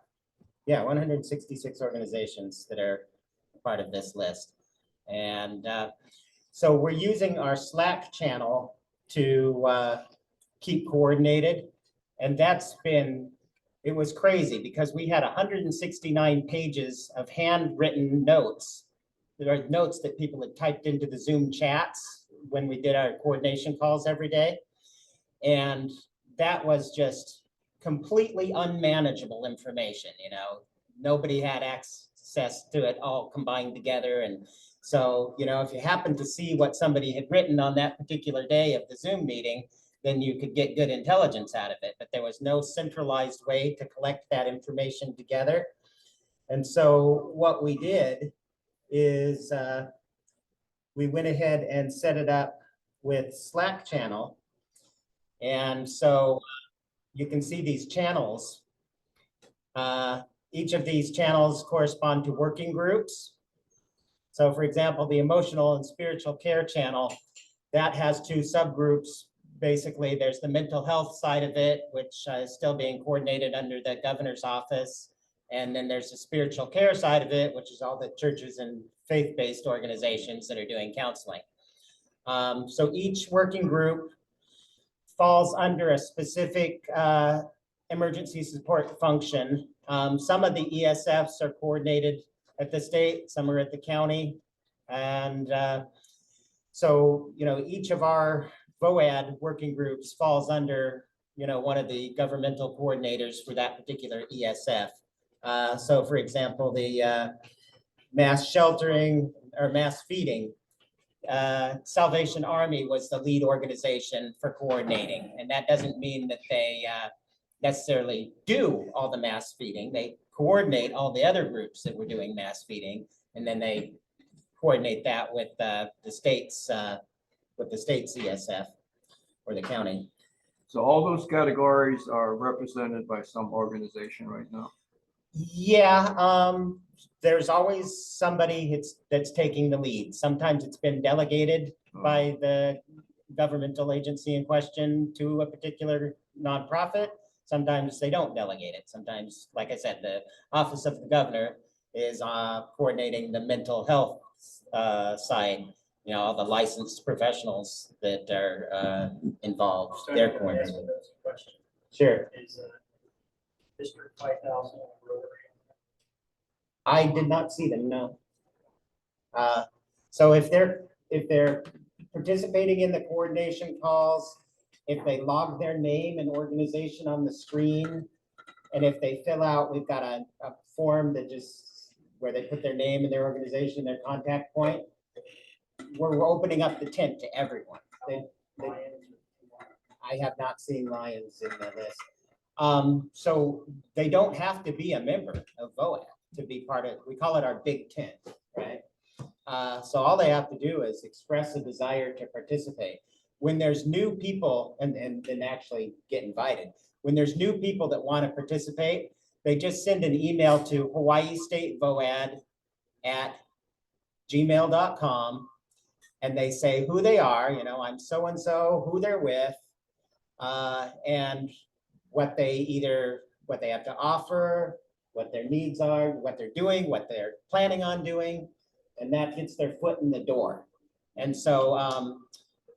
Yeah, 166 organizations that are part of this list. And so we're using our Slack channel to keep coordinated. And that's been, it was crazy because we had 169 pages of handwritten notes. There are notes that people had typed into the Zoom chats when we did our coordination calls every day. And that was just completely unmanageable information, you know. Nobody had access to it all combined together. And so, you know, if you happen to see what somebody had written on that particular day of the Zoom meeting, then you could get good intelligence out of it. But there was no centralized way to collect that information together. And so what we did is we went ahead and set it up with Slack channel. And so you can see these channels. Each of these channels correspond to working groups. So for example, the emotional and spiritual care channel, that has two subgroups. Basically, there's the mental health side of it, which is still being coordinated under the governor's office. And then there's the spiritual care side of it, which is all the churches and faith-based organizations that are doing counseling. So each working group falls under a specific emergency support function. Some of the ESFs are coordinated at the state, some are at the county. And so, you know, each of our VOAD working groups falls under, you know, one of the governmental coordinators for that particular ESF. So for example, the mass sheltering or mass feeding, Salvation Army was the lead organization for coordinating. And that doesn't mean that they necessarily do all the mass feeding. They coordinate all the other groups that were doing mass feeding. And then they coordinate that with the state's ESF or the county. so all those categories are represented by some organization right now. Yeah, there's always somebody that's taking the lead. Sometimes it's been delegated by the governmental agency in question to a particular nonprofit. Sometimes they don't delegate it. Sometimes, like I said, the office of the governor is coordinating the mental health side. You know, all the licensed professionals that are involved. They're coordinating. Question Sure. is District 5000 Rotary. I did not see them, no. So if they're participating in the coordination calls, if they log their name and organization on the screen, and if they fill out, we've got a form that just, where they put their name and their organization, their contact point, we're opening up the tent to everyone. I have not seen Lions in the list. So they don't have to be a member of VOAD to be part of, we call it our big tent, right? So all they have to do is express a desire to participate. When there's new people and actually get invited, when there's new people that want to participate, they just send an email to Hawaii State VOAD@gmail.com. And they say who they are, I'm so-and-so, who they're with, and what they have to offer, what their needs are, what they're doing, what they're planning on doing, and that gets their foot in the door. And so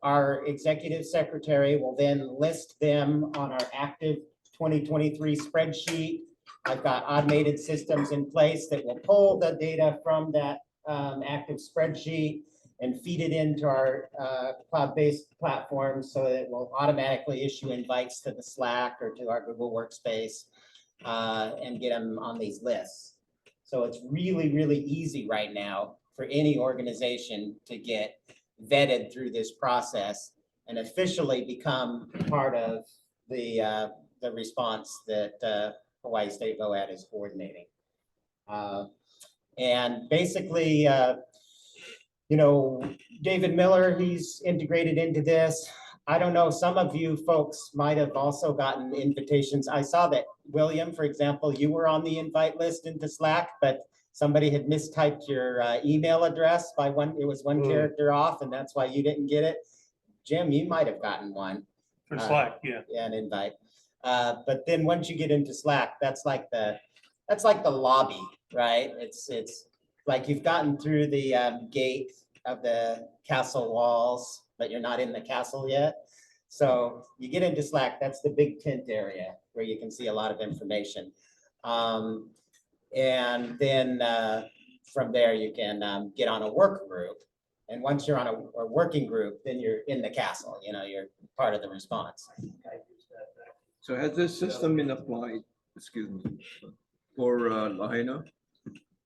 our executive secretary will then list them on our active 2023 spreadsheet. I've got automated systems in place that will pull the data from that active spreadsheet and feed it into our cloud-based platform so that it will automatically issue invites to the Slack or to our Google Workspace and get them on these lists. So it's really, really easy right now for any organization to get vetted through this process and officially become part of the response that Hawaii State VOAD is coordinating. And basically, David Miller, he's integrated into this. I don't know, some of you folks might have also gotten invitations. I saw that William, for example, you were on the invite list into Slack, but somebody had mistyped your email address by one character off, and that's why you didn't get it. Jim, you might have gotten one. For Slack, yeah. Yeah, an invite. But then once you get into Slack, that's like the lobby, right? It's like you've gotten through the gate of the castle walls, but you're not in the castle yet. So you get into Slack, that's the big tent area where you can see a lot of information. And then from there, you can get on a work group. And once you're on a working group, then you're in the castle, you're part of the response. So has this system been applied, excuse me, for Lahaina?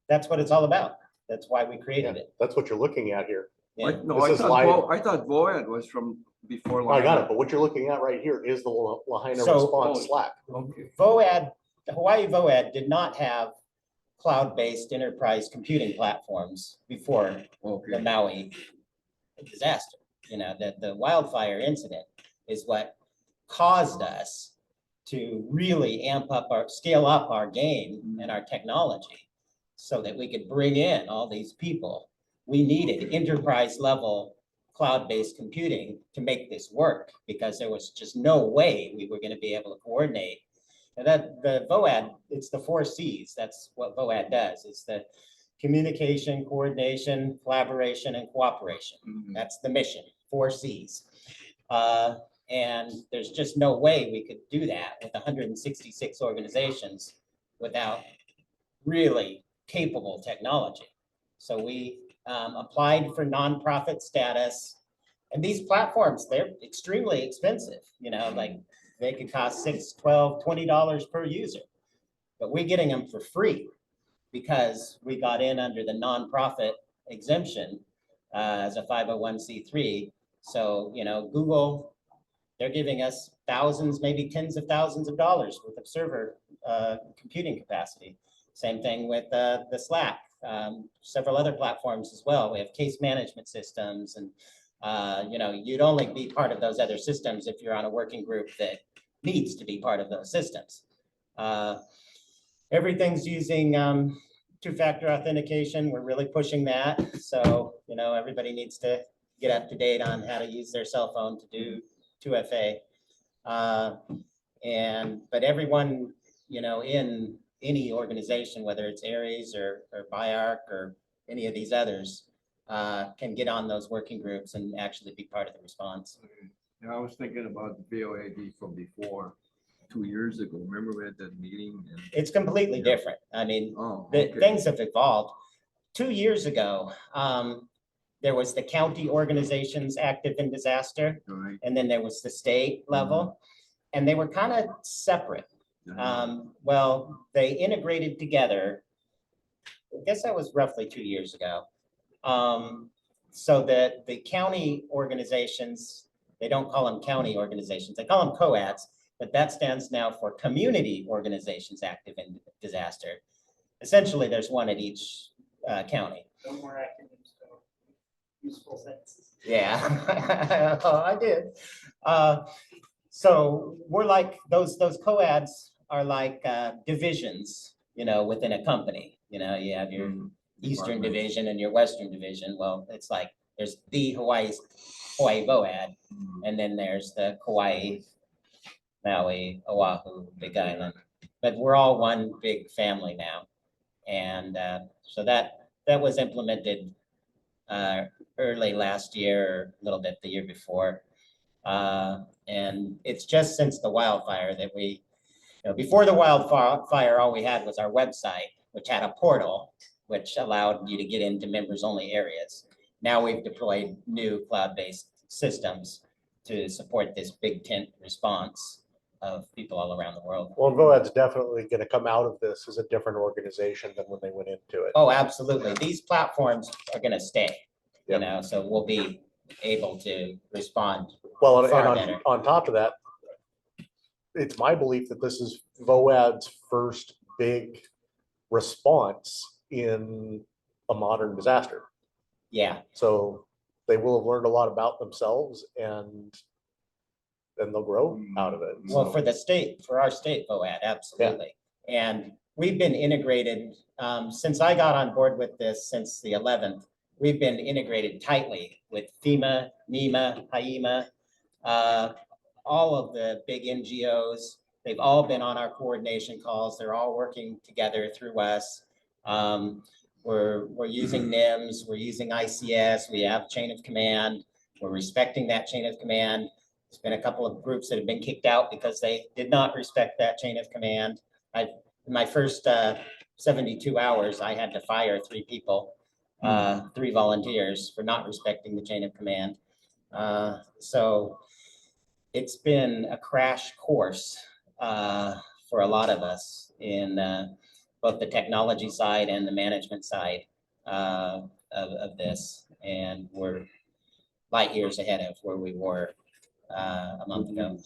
That's what it's all about. That's why we Yeah, created it. that's what you're looking at here. Yeah. No, This I is thought, live. I thought VOAD was from before. I got it, Lahaina. but what you're looking at right here is the Lahaina So- response Slack. Okay. VOAD, Hawaii VOAD did not have cloud-based enterprise computing platforms before the Okay. Maui disaster. The wildfire incident is what caused us to really scale up our game and our technology so that we could bring in all these people. We needed enterprise level cloud-based computing to make this work because there was just no way we were going to be able to coordinate. And that the VOAD, it's the 4 C's. That's what VOAD does. It's the communication, coordination, collaboration, and cooperation. Mhm. That's the mission, 4 C's. And there's just no way we could do that with 166 organizations without really capable technology. So we applied for nonprofit status. And these platforms, they're extremely expensive. Like they could cost $6, $12, $20 per user. But we're getting them for free because we got in under the nonprofit exemption as a 501c3. So, Google, they're giving us thousands, maybe tens of thousands of dollars worth of server computing capacity. Same thing with the Slack, several other platforms as well. We have case management systems and, you'd only be part of those other systems if you're on a working group that needs to be part of those systems. Everything's using 2-factor authentication. We're really pushing that. So, everybody needs to get up to date on how to use their cell phone to do 2FA. But everyone, in any organization, whether it's Aries or BIARC or any of these others, can get on those working groups and actually be part of the response. Yeah, I was thinking about the VOAD from before, 2 years ago. Remember we had that meeting? And It's completely different. I mean, oh, the okay. things have evolved. 2 years ago, there was the county organizations active in disaster, All right. and then there was the state level, and they were kind of separate. Well, they integrated together. I guess that was roughly 2 years ago. So that the county organizations, they don't call them county organizations, they call them COADs, but that stands now for community organizations active in disaster. Essentially, there's one at each county. No more acronyms, though. useful sentences. Yeah, I did. So we're like, those co-ads are like divisions, within a company. You have your Eastern Division and your Western Division. Well, it's like, there's the Hawaii VOAD, and then there's the Kauai, Maui, Oahu, Big Island. But we're all one big family now. And so that was implemented early last year, a little bit the year before. And it's just since the wildfire that before the wildfire, all we had was our website, which had a portal, which allowed you to get into members only areas. Now we've deployed new cloud-based systems to support this big tent response of people all around the world. Well, VOAD's definitely going to come out of this as a different organization than when they went into it. Oh, absolutely. These platforms are going to stay, Yep. so we'll be able to respond. Well, and Far on, better. on top of that, it's my belief that this is VOAD's first big response in a modern disaster. Yeah, So they will have learned a lot about themselves, and then they'll grow out of it. well, for our state VOAD, absolutely. And we've been integrated, since I got on board with this, since the 11th, we've been integrated tightly with FEMA, NEMA, HIEMA, all of the big NGOs. They've all been on our coordination calls. They're all working together through us. We're using NIMS, we're using ICS, we have chain of command. We're respecting that chain of command. There's been a couple of groups that have been kicked out because they did not respect that chain of command. In my first 72 hours, I had to fire 3 people, 3 volunteers for not respecting the chain of command. So it's been a crash course for a lot of us in both the technology side and the management side of this. And we're light years ahead of where we were a month ago.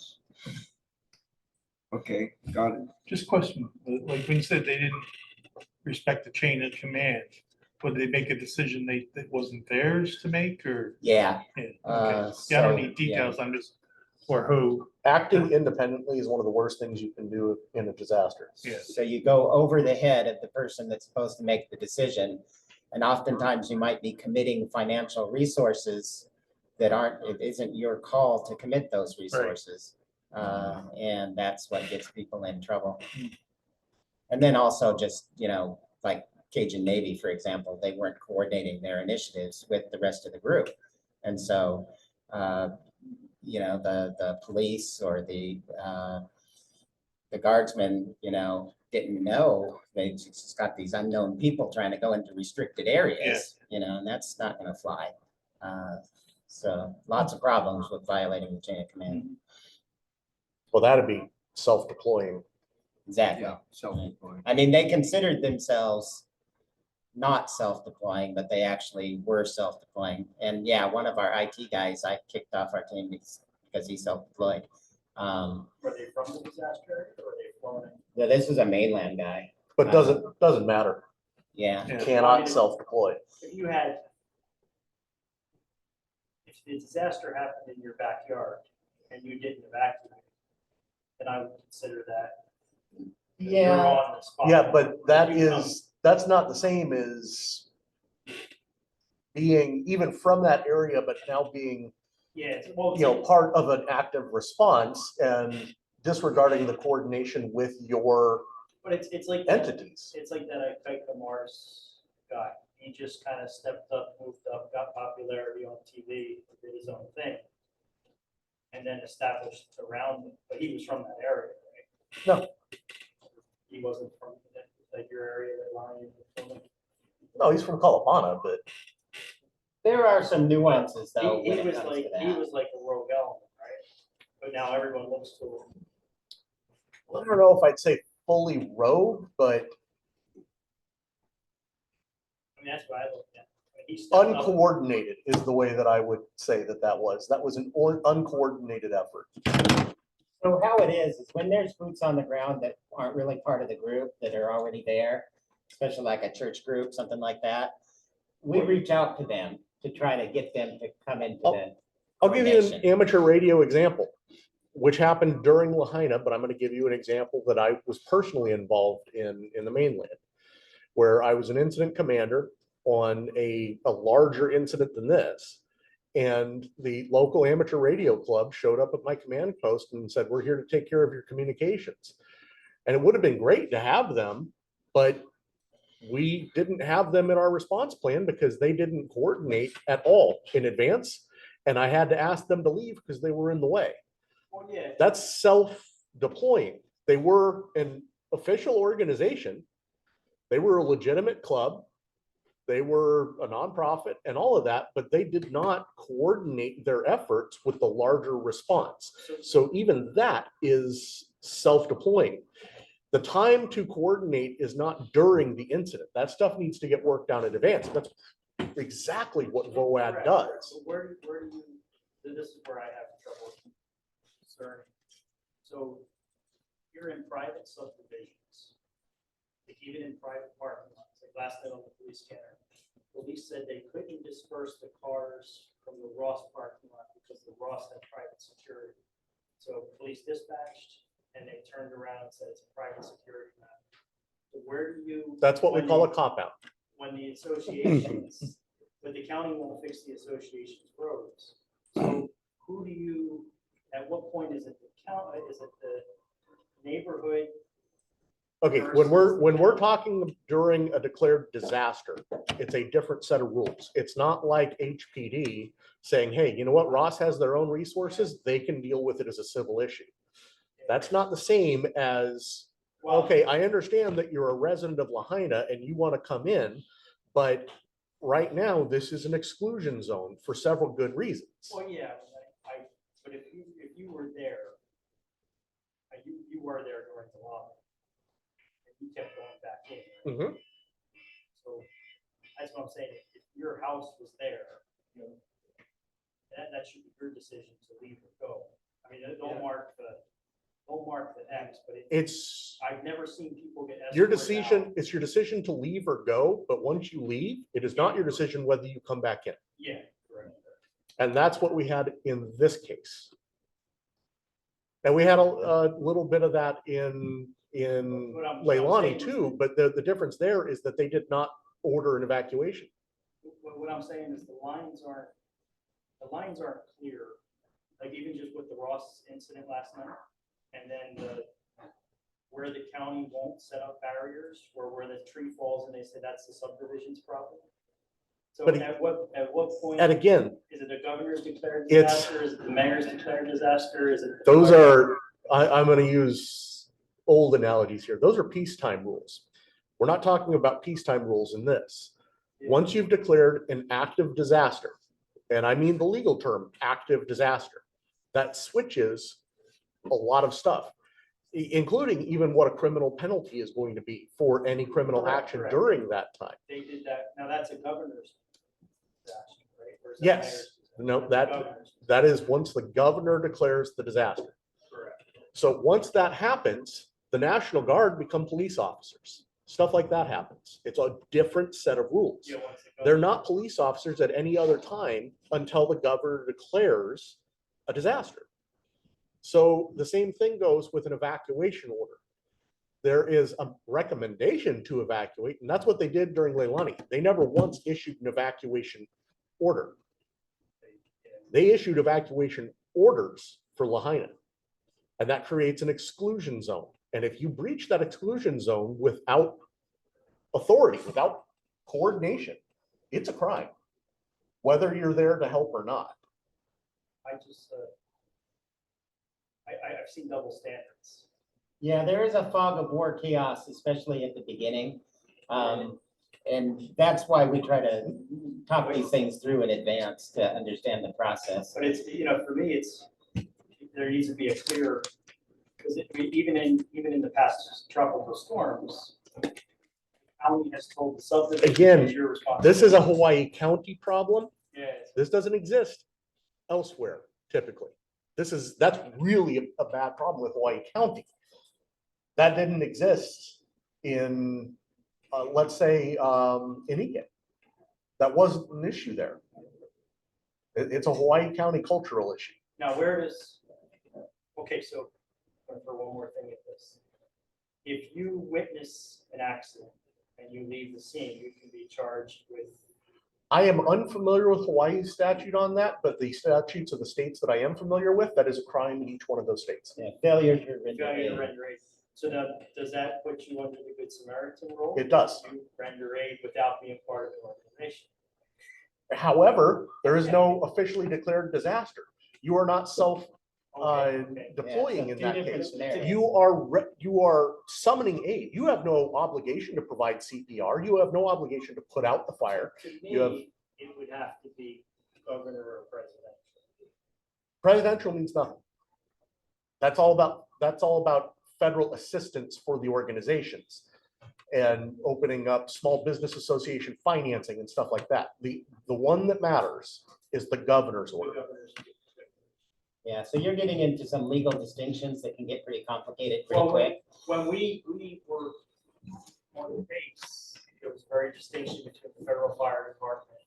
Okay, got it. Just question, like when you said they didn't respect the chain of command, would they make a decision that wasn't theirs to make, or? Yeah. Yeah, okay. Uh, Yeah, I don't so, need details, I'm just, or who, Acting independently is one of the worst things you can do in a disaster. yeah. So you go over the head of the person that's supposed to make the decision. And oftentimes you might be committing financial resources that it isn't your call to commit those resources. And that's what gets people in trouble. And then also just, like Cajun Navy, for example, they weren't coordinating their initiatives with the rest of the group. And so, the police or the guardsmen, didn't know. They just got these unknown people trying to go into restricted areas, and that's not going to fly. So lots of problems with violating the chain of command. Well, that'd be self-deploying. Exactly. Yeah, self-employed. I mean, they considered themselves not self-deploying, but they actually were self-deploying. And yeah, one of our IT guys, I kicked off our team because he's self-deployed. Were they from the disaster area or were they flown in? Yeah, this was a mainland guy. But doesn't matter. Yeah. You cannot self-deploy. If the disaster happened in your backyard and you didn't evacuate, then I would consider that. You're Yeah. on the spot. Yeah, but that's not the same as being even from that area, but now being, Yeah, well, part of an active response and disregarding the coordination with your but it's like entities. It's like that Ikaika Mars guy. He just kind of stepped up, moved up, got popularity on TV, did his own thing, and then established around him. But he was from that area, right? No. He wasn't from like your area that Lion was from. No, he's from Kaumana, but There are some nuances though. He when it was comes to like that. he was like a rogue element, right? But now everyone looks to him. I don't know if I'd say fully rogue, but I mean, that's what I looked at. I mean, he stepped up. uncoordinated is the way that I would say that was. That was an uncoordinated effort. So how it is when there's boots on the ground that aren't really part of the group that are already there, especially like a church group, something like that, we reach out to them to try to get them to come into Oh. the. I'll give you an Formation. amateur radio example, which happened during Lahaina, but I'm going to give you an example that I was personally involved in the mainland, where I was an incident commander on a larger incident than this. And the local amateur radio club showed up at my command post and said, "We're here to take care of your communications." And it would have been great to have them, but we didn't have them in our response plan because they didn't coordinate at all in advance. And I had to ask them to leave because they were in the way. Well, yeah, That's self-deploying. They were an official organization. They were a legitimate club. They were a nonprofit and all of that, but they did not coordinate their efforts with the larger response. So even that is self-deploying. The time to coordinate is not during the incident. That stuff needs to get worked out in advance. That's exactly what VOAD correct. does. So where do you, so this is where I have trouble concerning. So you're in private subdivisions, like even in private parking lots, like last night on the police scanner, police said they couldn't disperse the cars from the Ross parking lot because the Ross had private security. So police dispatched and they turned around and said it's a private security matter. So where do you? That's what we call a cop-out. When the associations, but the county won't fix the association's roads. So who do you, at what point is it the county, is it the neighborhood? Okay, when we're talking during a declared disaster, it's a different set of rules. It's not like HPD saying, "Hey, you know what? Ross has their own resources. They can deal with it as a civil issue." That's not the same as, Well, okay, I understand that you're a resident of Lahaina and you want to come in, but right now this is an exclusion zone for several good reasons. well, yeah, but if you were there, you were there during the law. And you kept going back in. Right? Mhm. So that's what I'm saying. If your house was there, that should be your decision to leave or go. I mean, don't mark the X, but I've never seen people get. Your escorted decision, out. it's your decision to leave or go, but once you leave, it is not your decision whether you come back in. Yeah, correct. And that's what we had in this case. And we had a little bit of that in What I'm Leilani saying is too, but the difference there is that they did not order an evacuation. What I'm saying is the lines aren't clear. Like even just with the Ross incident last night, and then where the county won't set up barriers, or where the tree falls and they say that's the subdivision's problem. So But at what point? And again, Is it the governor's declared It's- disaster? Is it the mayor's declared disaster? Is it? those are, I'm going to use old analogies here. Those are peacetime rules. We're not talking about peacetime rules in this. Once you've declared an active disaster, and I mean the legal term, active disaster, that switches a lot of stuff, including even what a criminal penalty is going to be for any criminal Correct, action correct. during that time. They did that. Now that's a governor's disaster, right? Or is that Yes. mayor's disaster? No, That's a that governor's that is once the governor declares the disaster. Correct. So once that happens, the National Guard become police officers. Stuff like that happens. It's a different set of rules. Yeah, once the They're governor- not police officers at any other time until the governor declares a disaster. So the same thing goes with an evacuation order. There is a recommendation to evacuate, and that's what they did during Leilani. They never once issued an evacuation order. They issued evacuation orders for Lahaina. And that creates an exclusion zone. And if you breach that exclusion zone without authority, without coordination, it's a crime, whether you're there to help or not. I just, I've seen double standards. Yeah, there is a fog of war chaos, especially at the beginning. And that's why we try to talk these things through in advance to understand the process. But it's, for me, there needs to be a clear, because even in the past tropical storms, the county has told the subdivision. Again, it's your responsibility. This is a Hawaii County problem. Yes. This doesn't exist elsewhere typically. That's really a bad problem with Hawaii County. That didn't exist in, let's say, in Ike. That wasn't an issue there. It's a Hawaii County cultural issue. Now, where does, okay, so for one more thing at this. If you witness an accident and you leave the scene, you can be charged with, I am unfamiliar with Hawaii's statute on that, but the statutes of the states that I am familiar with, that is a crime in each one of those states. Yeah, failure to render failure to aid. render aid. So now, does that put you under the Good Samaritan rule? It does. You render aid without being part of an organization. However, there is no officially declared disaster. You are not self Okay, okay. deploying Yeah, in so that two different case. scenarios. You are summoning aid. You have no obligation to provide CPR. You have no obligation to put out the fire. To You have- me, it would have to be governor or president. Presidential means nothing. That's all about federal assistance for the organizations and opening up small business association financing and stuff like that. The one that matters is the governor's order. Yeah, so you're getting into some legal distinctions that can get pretty complicated pretty Well, quick. when we were on the base, there was a very distinction between the federal fire department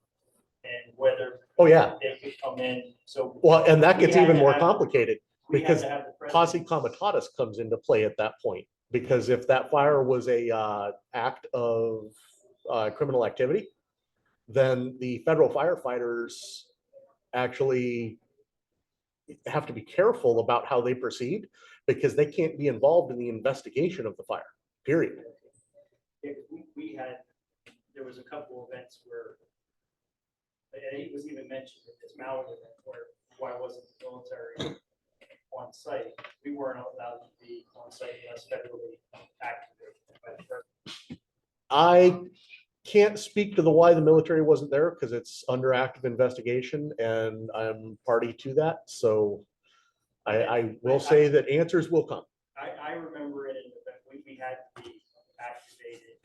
and whether Oh, yeah. they could come in, so. Well, and that we gets had even to more have- complicated we had because to have the posse president- comitatus comes into play at that point. Because if that fire was a act of criminal activity, then the federal firefighters actually have to be careful about how they proceed because they can't be involved in the investigation of the fire, period. We had, there was a couple events where, and it was even mentioned at this Maui event where why wasn't the military on site? We weren't allowed to be on site unless federally activated by the president. I can't speak to the why the military wasn't there because it's under active investigation and I'm party to that. So I will say that answers will come. I remember it in the event, we had to be activated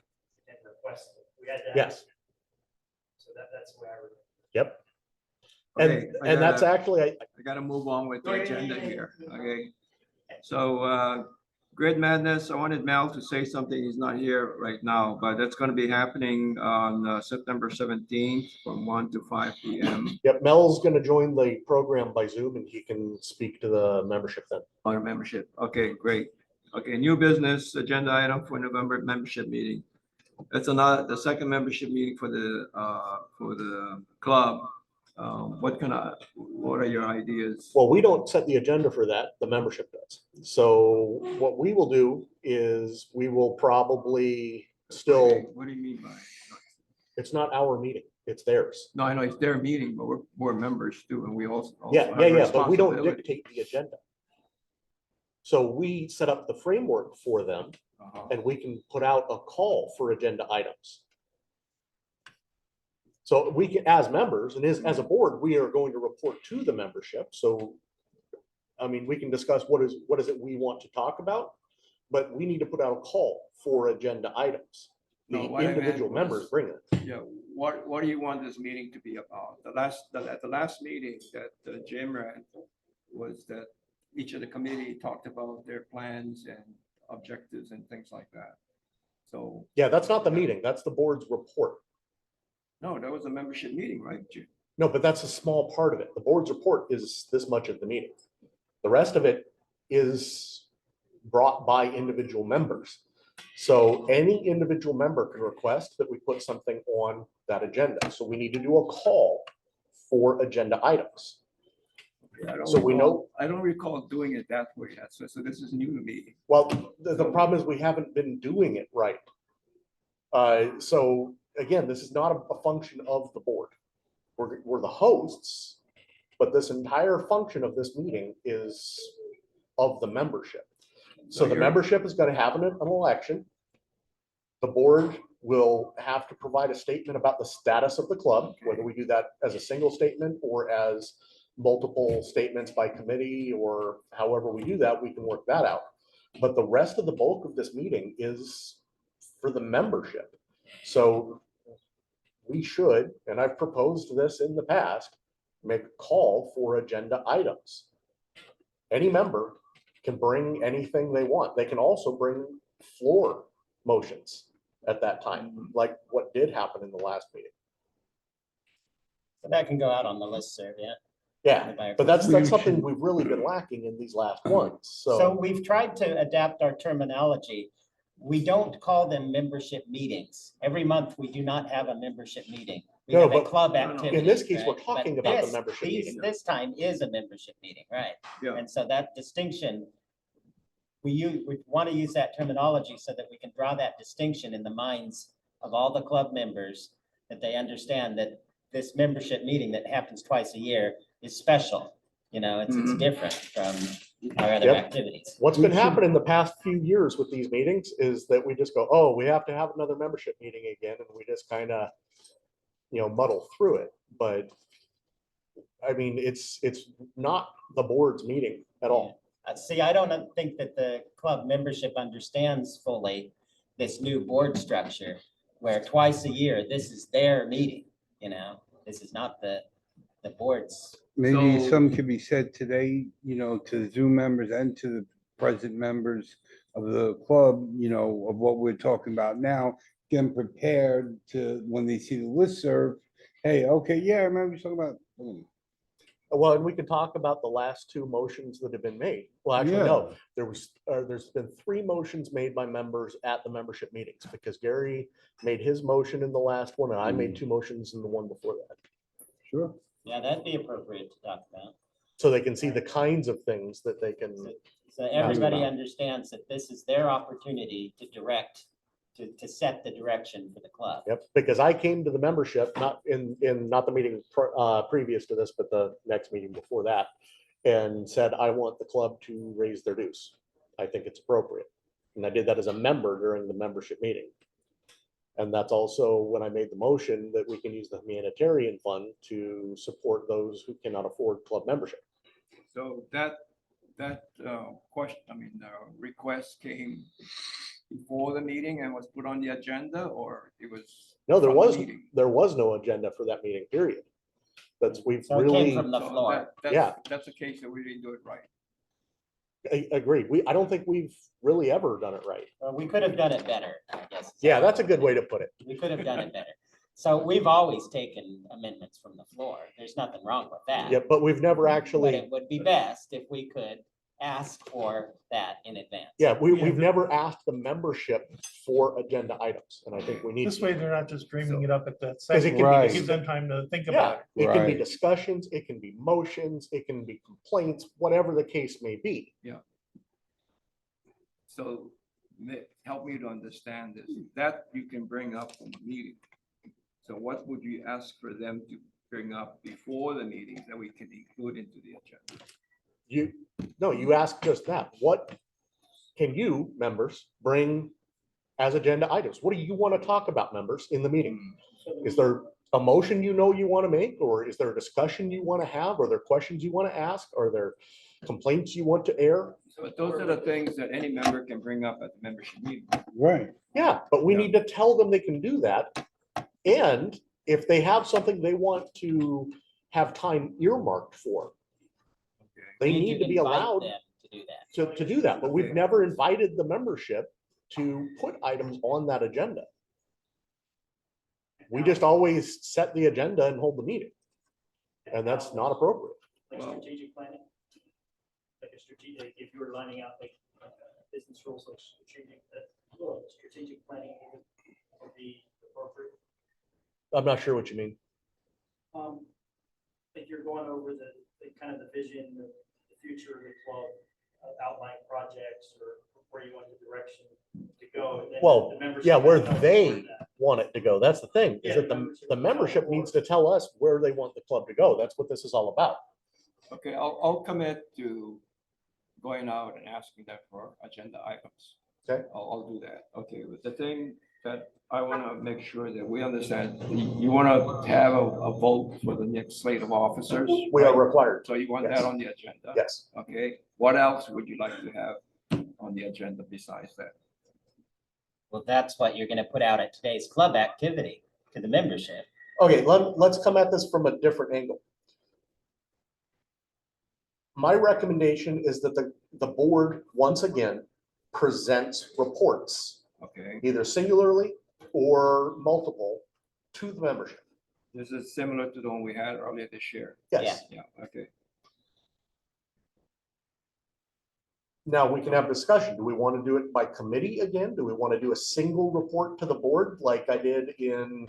and requested. We had to. have Yes. it. So that's the way I remember. Yep. Okay, And that's actually, I gotta move on with Oh, the yeah, agenda yeah, yeah, here, yeah. okay? So, Grid Madness, I wanted Mel to say something, he's not here right now, but that's gonna be happening on September 17th from 1 to 5 PM yep, Mel's going to join the program by Zoom and he can speak to the membership then. on our membership. Okay, great. Okay, new business agenda item for November membership meeting. It's another, the second membership meeting for the club. What are your ideas? Well, we don't set the agenda for that, the membership does. So what we will do is we will probably still, What do you mean by? it's not our meeting, it's theirs. No, I know it's their meeting, but we're members too, and we also. Yeah, have yeah, yeah, but we don't responsibility. dictate the agenda. So we set up the framework for them Uh-huh. and we can put out a call for agenda items. So we can, as members and as a board, we are going to report to the membership. So, I mean, we can discuss what is it we want to talk about, but we need to put out a call for agenda items. The No, what I meant individual members was- bring it. Yeah, what do you want this meeting to be about? At the last meeting that Jim ran was that each of the committee talked about their plans and objectives and things like that. So, Yeah, that's not the meeting. That's the board's report. no, that was a membership meeting, right, Jim? No, but that's a small part of it. The board's report is this much of the meeting. The rest of it is brought by individual members. So any individual member can request that we put something on that agenda. So we need to do a call for agenda items. I don't So we recall- I don't recall doing it that way. So this is new to me. Well, the problem is we haven't been doing it right. So again, this is not a function of the board. We're the hosts, but this entire function of this meeting is of the membership. So the you're- membership is going to have an election. The board will have to provide a statement about the status of the club, whether we do that as a single statement or as multiple statements by committee, or however we do that, we can work that out. But the rest of the bulk of this meeting is for the membership. So we should, and I've proposed this in the past, make a call for agenda items. Any member can bring anything they want. They can also bring floor motions at that time, like what did happen in the last meeting. So that can go out on the listserv, yeah. Yeah, the BIARC. but that's We something should- we've really been lacking in these last ones, So so. we've tried to adapt our terminology. We don't call them membership meetings. Every month, we do not have a membership meeting. We No, have a but club no, no. activity. In this case, we're right? talking But about the this- membership these- meeting. This time is a membership meeting, right? Yeah. And so that distinction, we want to use that terminology so that we can draw that distinction in the minds of all the club members, that they understand that this membership meeting that happens twice a year is special. You know, it's Mhm. different from our other Yep. activities. What's We been should- happening the past few years with these meetings is that we just go, oh, we have to have another membership meeting again, and we just kind of, muddle through it, but I mean, it's not the board's meeting at all. See, I don't think that the club membership understands fully this new board structure, where twice a year, this is their meeting, this is not the board's. Maybe So- some could be said today, to the Zoom members and to the present members of the club, of what we're talking about now, get them prepared to, when they see the listserv, hey, okay, yeah, I remember you talking about. Well, and we can talk about the last two motions that have been made. Well, actually, Yeah. no, there's been three motions made by members at the membership meetings, because Gary made his motion in the last one, and I made two motions in the one before that. Sure. Yeah, that'd be appropriate to talk about. So they can see the kinds of things that they can, So everybody about. understands that this is their opportunity to direct, to set the direction for the club. yep, because I came to the membership, not not the meeting previous to this, but the next meeting before that, and said, I want the club to raise their dues. I think it's appropriate. And I did that as a member during the membership meeting. And that's also when I made the motion that we can use the humanitarian fund to support those who cannot afford club membership. So that question, request came before the meeting and was put on the agenda, or it was? No, there from the was, meeting? there was no agenda for that meeting, period. We've So it came really, from the So floor. Yeah. That's the case that we didn't do it right. agreed. I don't think we've really ever done it right. Well, we could have done it better, I guess. Yeah, that's a good way to put it. We could have done it better. So we've always taken amendments from the floor. There's nothing wrong with that. Yeah, but we've never But actually, it would be best if we could ask for that in advance. yeah, we've never asked the membership for agenda items, and I think we need This to. way, they're not just dreaming it up at the Because it second. can Right. It gives them time to think Yeah, about it. it can be Right. discussions, it can be motions, it can be complaints, whatever the case may be. So help me to understand this, that you can bring up in the meeting. So what would you ask for them to bring up before the meeting that we can include into the agenda? You ask just that. What can you, members, bring as agenda items? What do you want to talk about, members, in the meeting? Is there a motion you want to make, or is there a discussion you want to have? Are there questions you want to ask? Are there complaints you want to air? So those are the things that any member can bring up at the membership meeting. Right. Yeah, but we Yeah. need to tell them they can do that. And if they have something they want to have time earmarked for, Okay. they We need to be invite allowed them to do that. to do that, but we've never invited the membership to put items on that agenda. We just always set the agenda and hold the meeting, and that's not appropriate. Like Well- strategic planning? Like a strategic, if you were lining out like business rules, like strategic planning would be appropriate. I'm not sure what you mean. If you're going over the kind of the vision, the future of the club, outline projects or where you want the direction to go. then Well, the membership yeah, where has to they support that. want it to go. That's the thing, is Yeah, that membership the is membership all needs for to tell us where they want the club to go. That's what this is all about. Okay, I'll commit to going out and asking them for agenda items. Okay. I'll do that. Okay, but the thing that I want to make sure that we understand, you want to have a vote for the next slate of officers? We are right? required. So you want Yes. that on the agenda? Yes. Okay, what else would you like to have on the agenda besides that? Well, that's what you're gonna put out at today's club activity to the membership. Okay, let's come at this from a different angle. My recommendation is that the board, once again, presents reports, Okay, either singularly or multiple, to the membership. This is similar to the one we had earlier this year. Yes. Yeah, okay. Now we can have discussion. Do we want to do it by committee again? Do we want to do a single report to the board like I did in,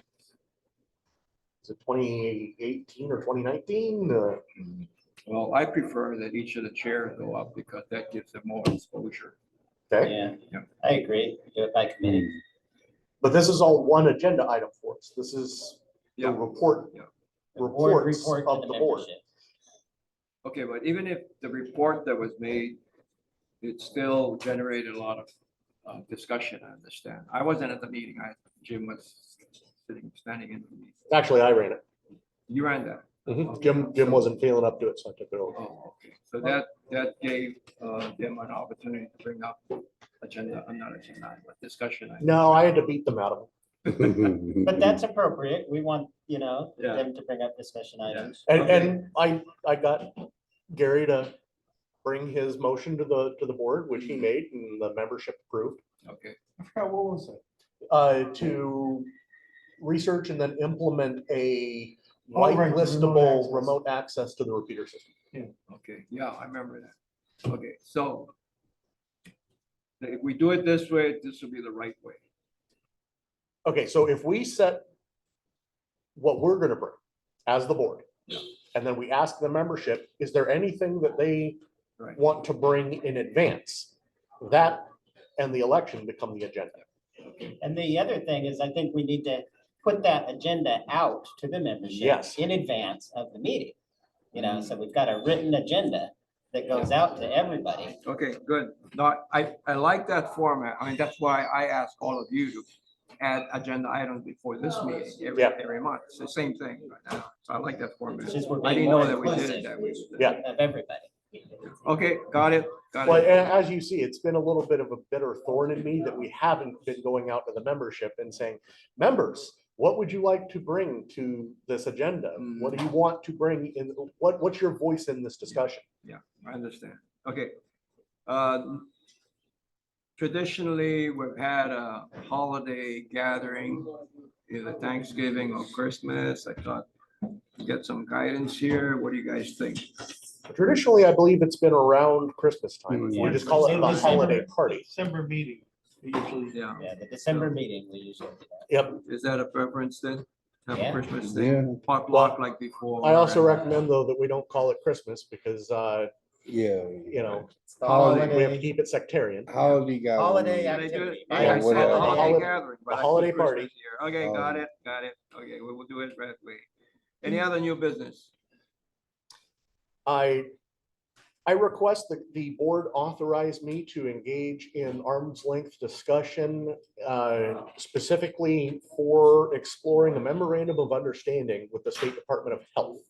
is it 2018 or 2019? Well, I prefer that each of the chairs go up because that gives them more exposure. Okay, Yeah, Yeah. I agree. Do it by committee. but this is all one agenda item for us. This is the Yeah. report. Yeah. The board Reports report of to the the board. membership. Okay, but even if the report that was made, it still generated a lot of discussion, I understand. I wasn't at the meeting. Jim was standing in the meeting. Actually, I ran it. You ran that? Jim wasn't feeling up to it, so I took it over. Oh, okay. So that gave them an opportunity to bring up agenda, not agenda, but discussion. item. No, I had to beat them out of them. But that's appropriate. We want, Yeah. them to bring up discussion items. And I got Gary to bring his motion to the board, which he made and the membership approved, Okay, I forgot what was it? to research and then implement a Oh, right, remote whitelistable access. remote access to the repeater system. okay. Yeah, I remember that. Okay, so if we do it this way, this will be the right way. Okay, so if we set what we're gonna bring as the board, Yeah. and then we ask the membership, is there anything that they Right. want to bring in advance? That and the election become the agenda. And the other thing is, I think we need to put that agenda out to the membership. Yes. In advance of the meeting. So we've got a written agenda that goes out to everybody. Okay, good. No, I like that format. I mean, that's why I asked all of you to add agenda items before this meeting every month. It's the same thing right now. So I like that format. It's just we're I being didn't know more that we did inclusive it that way. Yeah. of everybody. Okay, got it. Well, Got it. as you see, it's been a little bit of a bitter thorn in me that we haven't been going out to the membership and saying, members, what would you like to bring to this agenda? What do you want to bring in? What's your voice in this discussion? Yeah, I understand. Okay. Traditionally, we've had a holiday gathering, either Thanksgiving or Christmas. I thought get some guidance here. What do you guys think? Traditionally, I believe it's been around Christmas time. We Yeah. just call it the holiday party. December meeting, we usually. Yeah. Yeah, the December meeting, we usually do that. Yep. Is that a preference then? Have a Yeah. Christmas Yeah. thing, potluck like before? I also and- recommend though that we don't call it Christmas because, Yeah. It's the Holiday. we have to holiday, keep it sectarian. Holiday gathering. holiday Yeah, they do activity. it. Yeah, I said whatever. holiday Holiday- gathering, but the I put holiday Christmas party. here. Okay, got it. Okay, we will do it that way. Any other new business? I request that the board authorize me to engage in arm's length discussion, specifically for exploring a memorandum of understanding with the State Department of Health.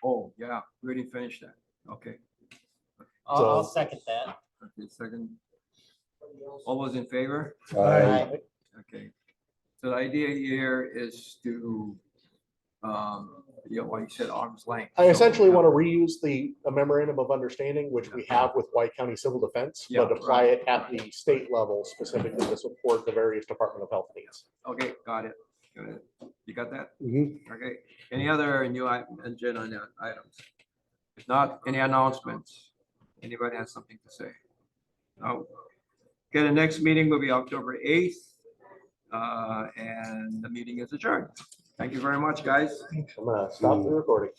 Oh, yeah, we already finished that. Okay, I'll So- second that. okay, second. All those in favor? Aye. Okay. So the idea here is to, what you said, arm's length. I essentially want to reuse a memorandum of understanding, which we have with White County Civil Defense, Yeah, but apply it at the state level specifically to support the various Department of Health needs. Okay, got it. Got it. You got that? Mhm. Okay. Any other new agenda items? If not, any announcements? Anybody has something to say? No. Okay, the next meeting will be October 8th. And the meeting is adjourned. Thank you very much, guys. I'm gonna stop the recording.